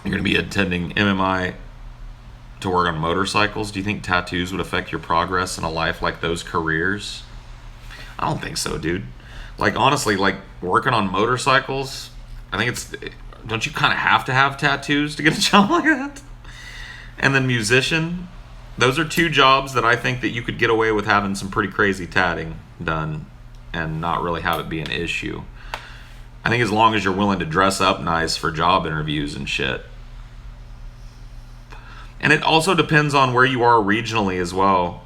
You're going to be attending MMI to work on motorcycles. Do you think tattoos would affect your progress in a life like those careers? I don't think so, dude. Like, honestly, like, working on motorcycles, I think it's... Don't you kind of have to have tattoos to get a job like that? And then musician, those are two jobs that I think that you could get away with having some pretty crazy tatting done and not really have it be an issue. I think as long as you're willing to dress up nice for job interviews and shit. And it also depends on where you are regionally as well.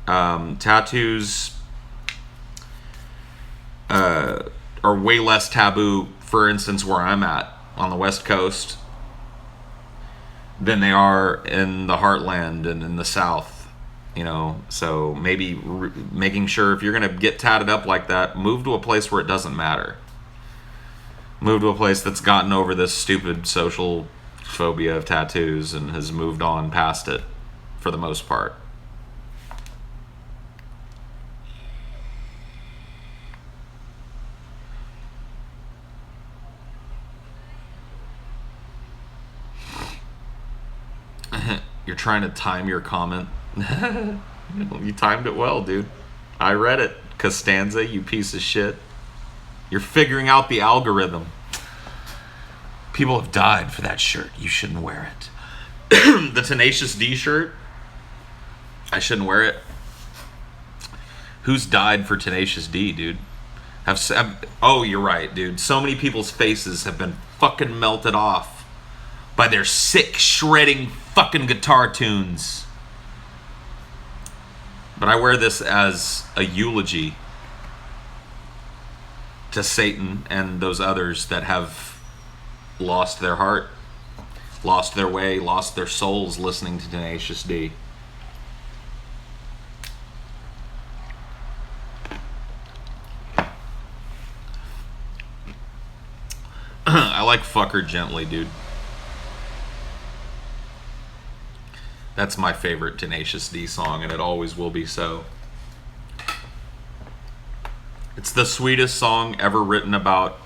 Tattoos are way less taboo, for instance, where I'm at on the West Coast, than they are in the Heartland and in the South, you know. So maybe making sure, if you're going to get tatted up like that, move to a place where it doesn't matter. Move to a place that's gotten over this stupid social phobia of tattoos and has moved on past it for the most part. You're trying to time your comment. You timed it well, dude. I read it. Costanza, you piece of shit. You're figuring out the algorithm. People have died for that shirt. You shouldn't wear it. The Tenacious D shirt? I shouldn't wear it. Who's died for Tenacious D, dude? Oh, you're right, dude. So many people's faces have been fucking melted off by their sick, shredding fucking guitar tunes. But I wear this as a eulogy to Satan and those others that have lost their heart, lost their way, lost their souls listening to Tenacious D. I like Fuck Her Gently, dude. That's my favorite Tenacious D song, and it always will be so. It's the sweetest song ever written about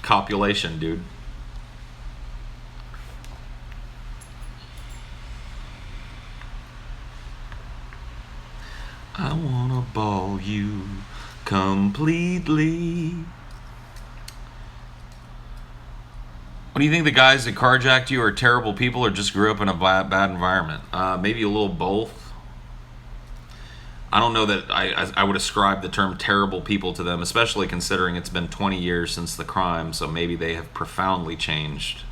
copulation, dude. I wanna ball you completely. What do you think, the guys that carjacked you are terrible people or just grew up in a bad environment? Maybe a little both. I don't know that I would ascribe the term terrible people to them, especially considering it's been 20 years since the crime, so maybe they have profoundly changed.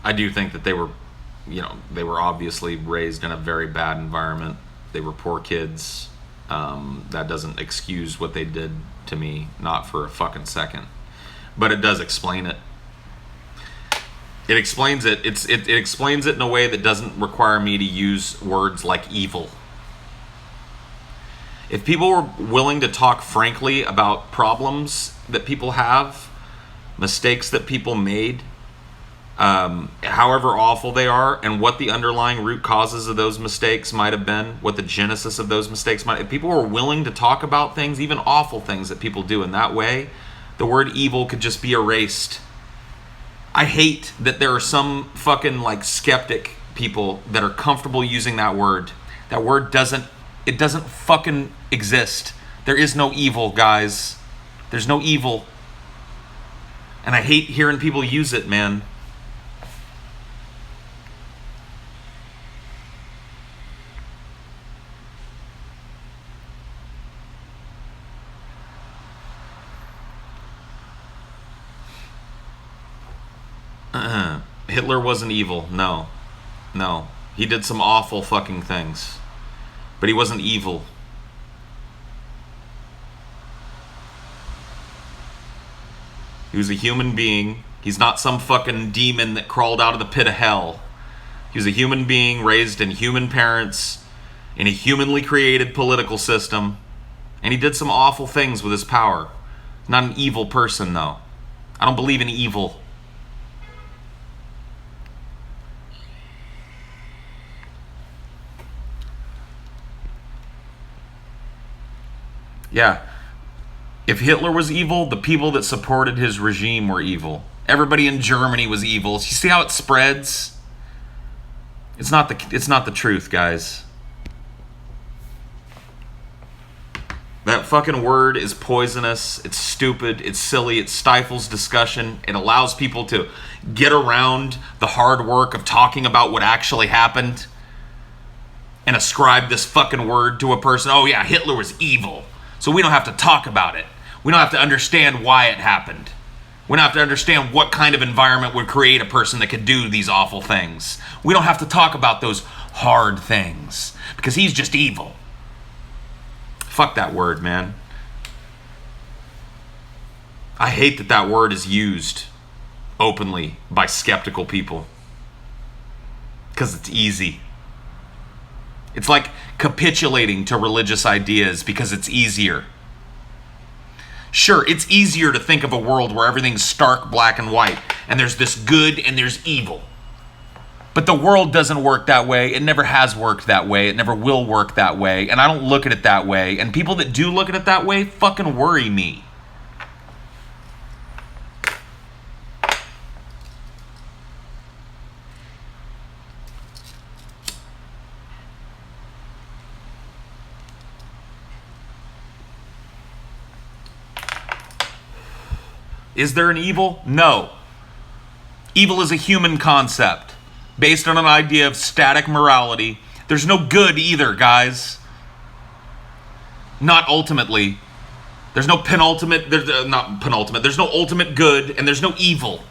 I do think that they were, they were obviously raised in a very bad environment. They were poor kids. That doesn't excuse what they did to me, not for a fucking second. But it does explain it. It explains it. It explains it in a way that doesn't require me to use words like evil. If people were willing to talk frankly about problems that people have, mistakes that people made, however awful they are, and what the underlying root causes of those mistakes might have been, what the genesis of those mistakes might have, if people were willing to talk about things, even awful things that people do in that way, the word evil could just be erased. I hate that there are some fucking like skeptic people that are comfortable using that word. That word doesn't fucking exist. There is no evil, guys. There's no evil. And I hate hearing people use it, man. Hitler wasn't evil. No. He did some awful fucking things. But he wasn't evil. He was a human being. He's not some fucking demon that crawled out of the pit of hell. He was a human being raised in human parents in a humanly created political system. And he did some awful things with his power. Not an evil person, though. I don't believe in evil. Yeah. If Hitler was evil, the people that supported his regime were evil. Everybody in Germany was evil. You see how it spreads? It's not the truth, guys. That fucking word is poisonous. It's stupid. It's silly. It stifles discussion. It allows people to get around the hard work of talking about what actually happened and ascribe this fucking word to a person. Oh yeah, Hitler was evil. So we don't have to talk about it. We don't have to understand why it happened. We don't have to understand what kind of environment would create a person that could do these awful things. We don't have to talk about those hard things because he's just evil. Fuck that word, man. I hate that that word is used openly by skeptical people because it's easy. It's like capitulating to religious ideas because it's easier. Sure, it's easier to think of a world where everything's stark black and white, and there's this good and there's evil. But the world doesn't work that way. It never has worked that way. It never will work that way. And I don't look at it that way. And people that do look at it that way fucking worry me. Is there an evil? No. Evil is a human concept based on an idea of static morality. There's no good either, guys. Not ultimately. There's no penultimate, not penultimate. There's no ultimate good and there's no evil.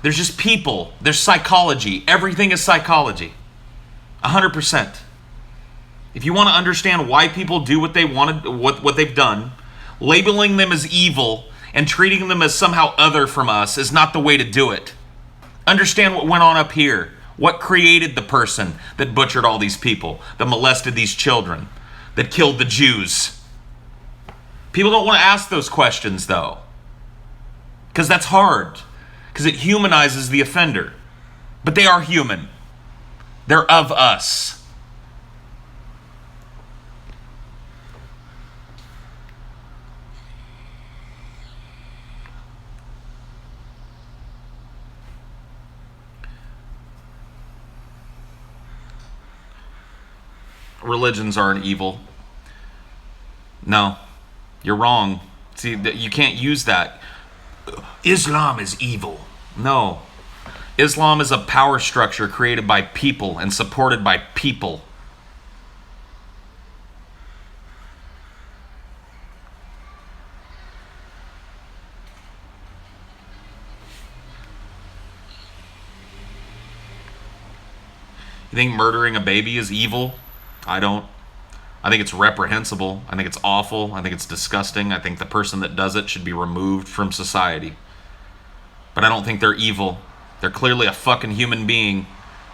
There's just people. There's psychology. Everything is psychology. 100%. If you want to understand why people do what they wanted, what they've done, labeling them as evil and treating them as somehow other from us is not the way to do it. Understand what went on up here. What created the person that butchered all these people, that molested these children, that killed the Jews? People don't want to ask those questions, though. Because that's hard. Because it humanizes the offender. But they are human. They're of us. Religions aren't evil. No, you're wrong. See, you can't use that. Islam is evil. No. Islam is a power structure created by people and supported by people. You think murdering a baby is evil? I don't. I think it's reprehensible. I think it's awful. I think it's disgusting. I think the person that does it should be removed from society. But I don't think they're evil. They're clearly a fucking human being.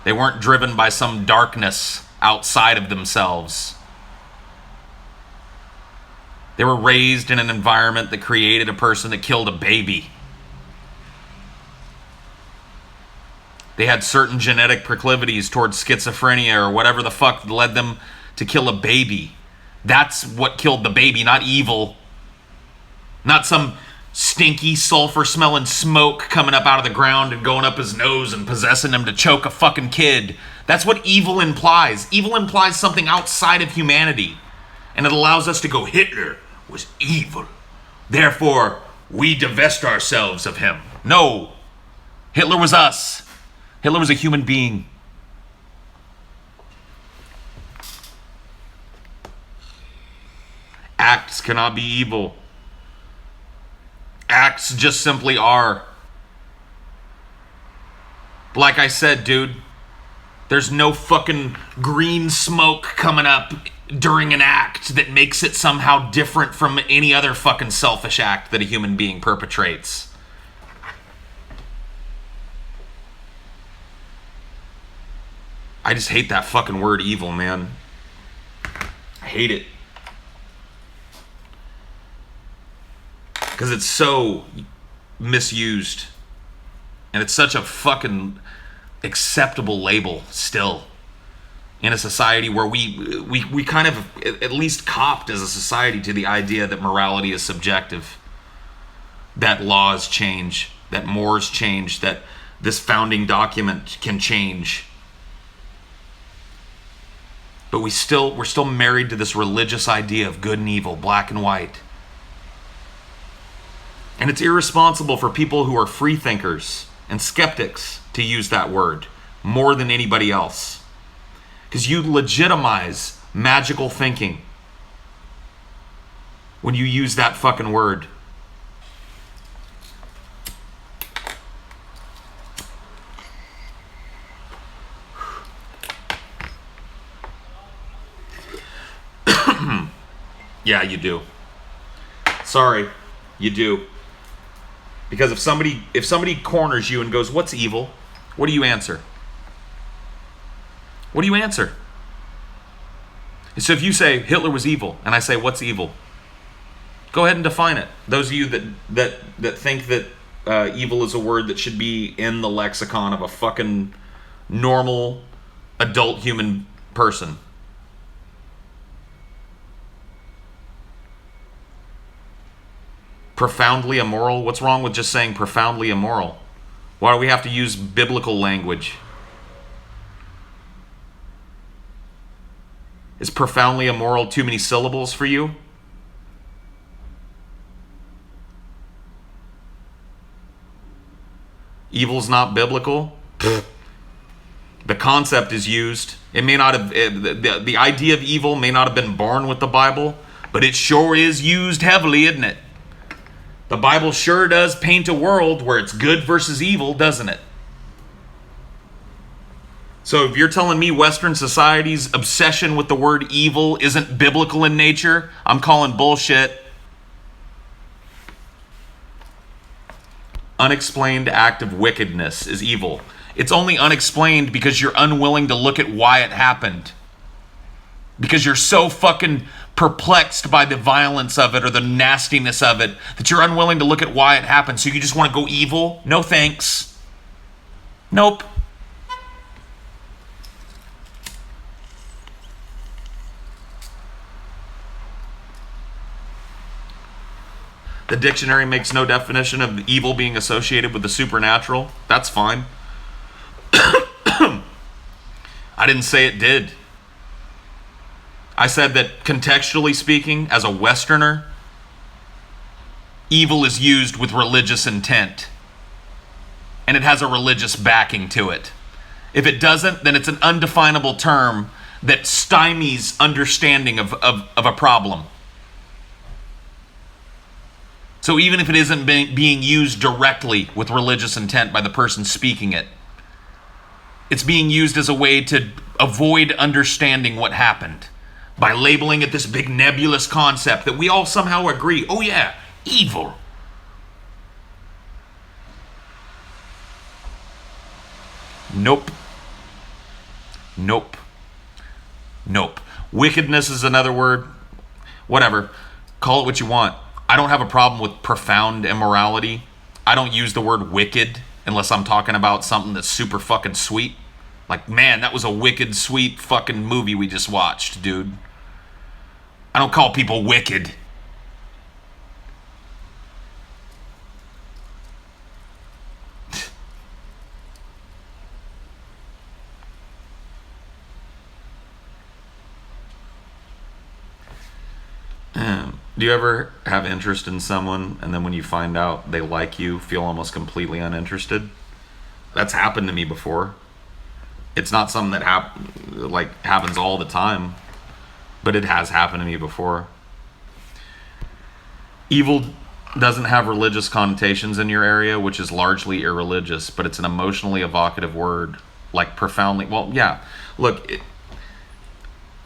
They weren't driven by some darkness outside of themselves. They were raised in an environment that created a person that killed a baby. They had certain genetic proclivities towards schizophrenia or whatever the fuck led them to kill a baby. That's what killed the baby, not evil. Not some stinky, sulfur-smelling smoke coming up out of the ground and going up his nose and possessing him to choke a fucking kid. That's what evil implies. Evil implies something outside of humanity. And it allows us to go, Hitler was evil. Therefore, we divest ourselves of him. No. Hitler was us. Hitler was a human being. Acts cannot be evil. Acts just simply are. Like I said, dude, there's no fucking green smoke coming up during an act that makes it somehow different from any other fucking selfish act that a human being perpetrates. I just hate that fucking word evil, man. I hate it. Because it's so misused. And it's such a fucking acceptable label still. In a society where we kind of at least copped as a society to the idea that morality is subjective. That laws change. That mores change. That this founding document can change. But we're still married to this religious idea of good and evil, black and white. And it's irresponsible for people who are free thinkers and skeptics to use that word more than anybody else. Because you legitimize magical thinking when you use that fucking word. Yeah, you do. Sorry, you do. Because if somebody corners you and goes, "What's evil?" What do you answer? What do you answer? So if you say Hitler was evil, and I say, "What's evil?" Go ahead and define it. Those of you that think that evil is a word that should be in the lexicon of a fucking normal adult human person. Profoundly immoral? What's wrong with just saying profoundly immoral? Why do we have to use biblical language? Is profoundly immoral too many syllables for you? Evil's not biblical? The concept is used. It may not have, the idea of evil may not have been born with the Bible, but it sure is used heavily, isn't it? The Bible sure does paint a world where it's good versus evil, doesn't it? So if you're telling me Western society's obsession with the word evil isn't biblical in nature, I'm calling bullshit. Unexplained act of wickedness is evil. It's only unexplained because you're unwilling to look at why it happened. Because you're so fucking perplexed by the violence of it or the nastiness of it that you're unwilling to look at why it happened. So you just want to go evil? No thanks. Nope. The dictionary makes no definition of evil being associated with the supernatural. That's fine. I didn't say it did. I said that contextually speaking, as a Westerner, evil is used with religious intent. And it has a religious backing to it. If it doesn't, then it's an undefinable term that stymies understanding of a problem. So even if it isn't being used directly with religious intent by the person speaking it, it's being used as a way to avoid understanding what happened by labeling it this big nebulous concept that we all somehow agree, oh yeah, evil. Nope. Nope. Nope. Wickedness is another word. Whatever. Call it what you want. I don't have a problem with profound immorality. I don't use the word wicked unless I'm talking about something that's super fucking sweet. Like, man, that was a wicked, sweet fucking movie we just watched, dude. I don't call people wicked. Do you ever have interest in someone and then when you find out they like you, feel almost completely uninterested? That's happened to me before. It's not something that happens all the time, but it has happened to me before. Evil doesn't have religious connotations in your area, which is largely irreligious, but it's an emotionally evocative word, like profoundly. Well, yeah. Look,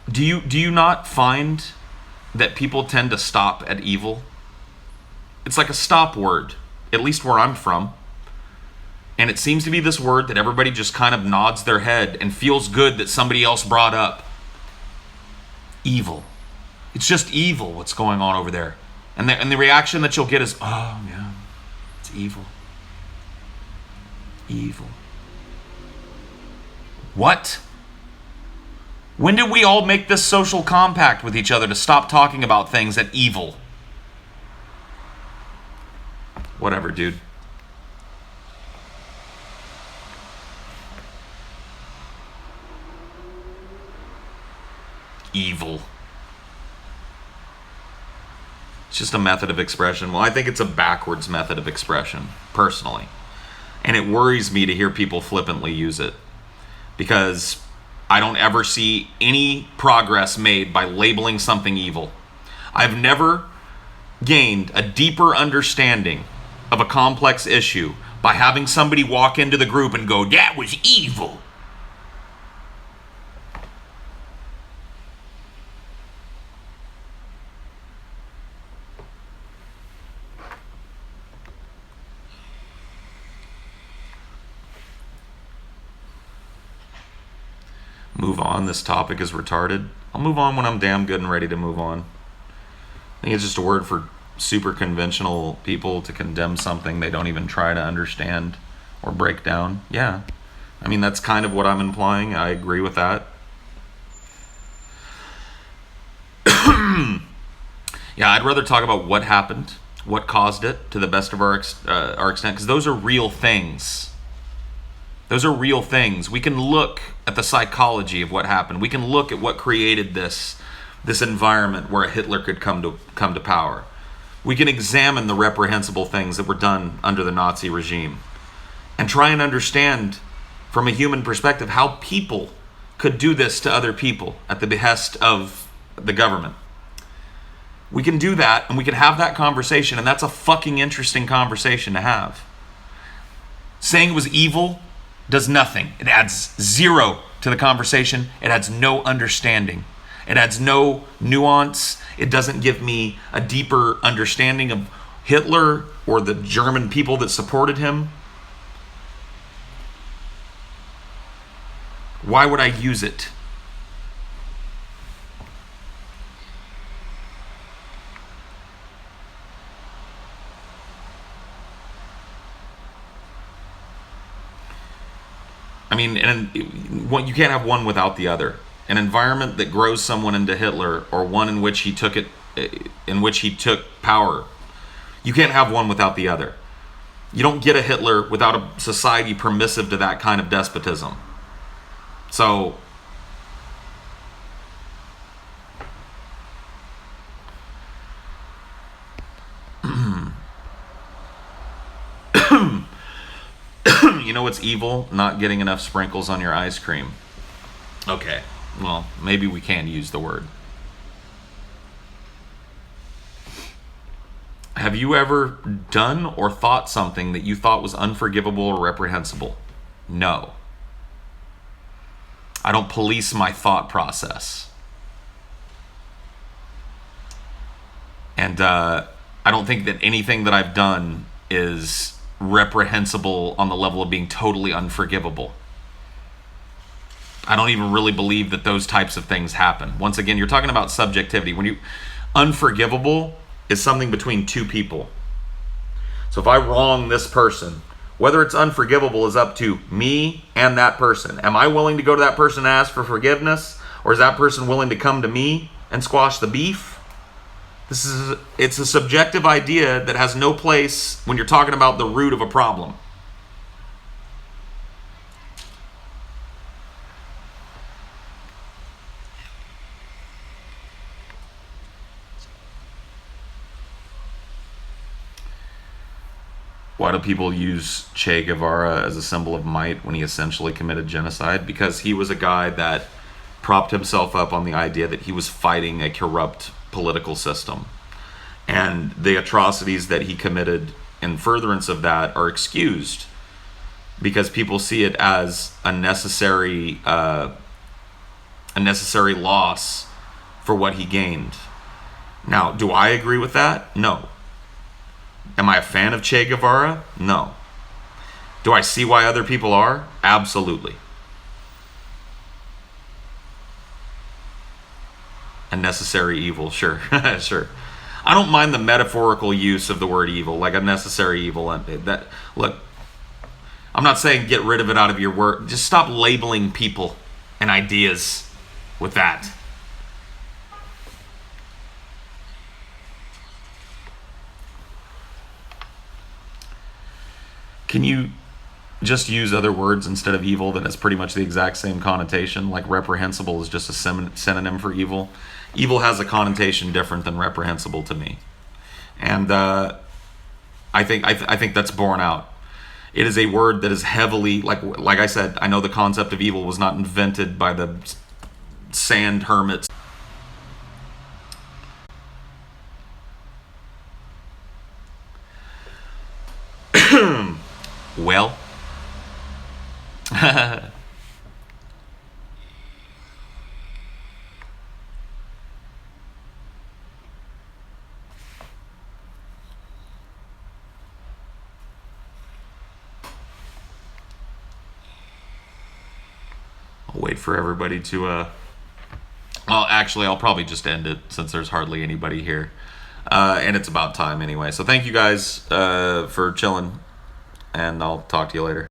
do you not find that people tend to stop at evil? It's like a stop word, at least where I'm from. And it seems to be this word that everybody just kind of nods their head and feels good that somebody else brought up. Evil. It's just evil what's going on over there. And the reaction that you'll get is, oh yeah, it's evil. Evil. What? When did we all make this social compact with each other to stop talking about things that evil? Whatever, dude. Evil. It's just a method of expression. Well, I think it's a backwards method of expression, personally. And it worries me to hear people flippantly use it. Because I don't ever see any progress made by labeling something evil. I've never gained a deeper understanding of a complex issue by having somebody walk into the group and go, that was evil. Move on. This topic is retarded. I'll move on when I'm damn good and ready to move on. I think it's just a word for super conventional people to condemn something they don't even try to understand or break down. Yeah. I mean, that's kind of what I'm implying. I agree with that. Yeah, I'd rather talk about what happened, what caused it, to the best of our extent, because those are real things. Those are real things. We can look at the psychology of what happened. We can look at what created this environment where a Hitler could come to power. We can examine the reprehensible things that were done under the Nazi regime and try and understand from a human perspective how people could do this to other people at the behest of the government. We can do that and we can have that conversation, and that's a fucking interesting conversation to have. Saying it was evil does nothing. It adds zero to the conversation. It adds no understanding. It adds no nuance. It doesn't give me a deeper understanding of Hitler or the German people that supported him. Why would I use it? I mean, and you can't have one without the other. An environment that grows someone into Hitler, or one in which he took power. You can't have one without the other. You don't get a Hitler without a society permissive to that kind of despotism. So, you know what's evil? Not getting enough sprinkles on your ice cream. Okay, well, maybe we can use the word. Have you ever done or thought something that you thought was unforgivable or reprehensible? No. I don't police my thought process. And I don't think that anything that I've done is reprehensible on the level of being totally unforgivable. I don't even really believe that those types of things happen. Once again, you're talking about subjectivity. Unforgivable is something between two people. So if I wrong this person, whether it's unforgivable is up to me and that person. Am I willing to go to that person and ask for forgiveness? Or is that person willing to come to me and squash the beef? It's a subjective idea that has no place when you're talking about the root of a problem. Why do people use Che Guevara as a symbol of might when he essentially committed genocide? Because he was a guy that propped himself up on the idea that he was fighting a corrupt political system. And the atrocities that he committed in furtherance of that are excused because people see it as a necessary loss for what he gained. Now, do I agree with that? No. Am I a fan of Che Guevara? No. Do I see why other people are? Absolutely. A necessary evil, sure. Sure. I don't mind the metaphorical use of the word evil, like a necessary evil. Look, I'm not saying get rid of it out of your word. Just stop labeling people and ideas with that. Can you just use other words instead of evil that has pretty much the exact same connotation? Like reprehensible is just a synonym for evil. Evil has a connotation different than reprehensible to me, and I think that's borne out. It is a word that is heavily, like I said, I know the concept of evil was not invented by the sand hermits. Well, I'll wait for everybody to well, actually, I'll probably just end it since there's hardly anybody here. And it's about time anyway. So thank you guys for chilling, and I'll talk to you later.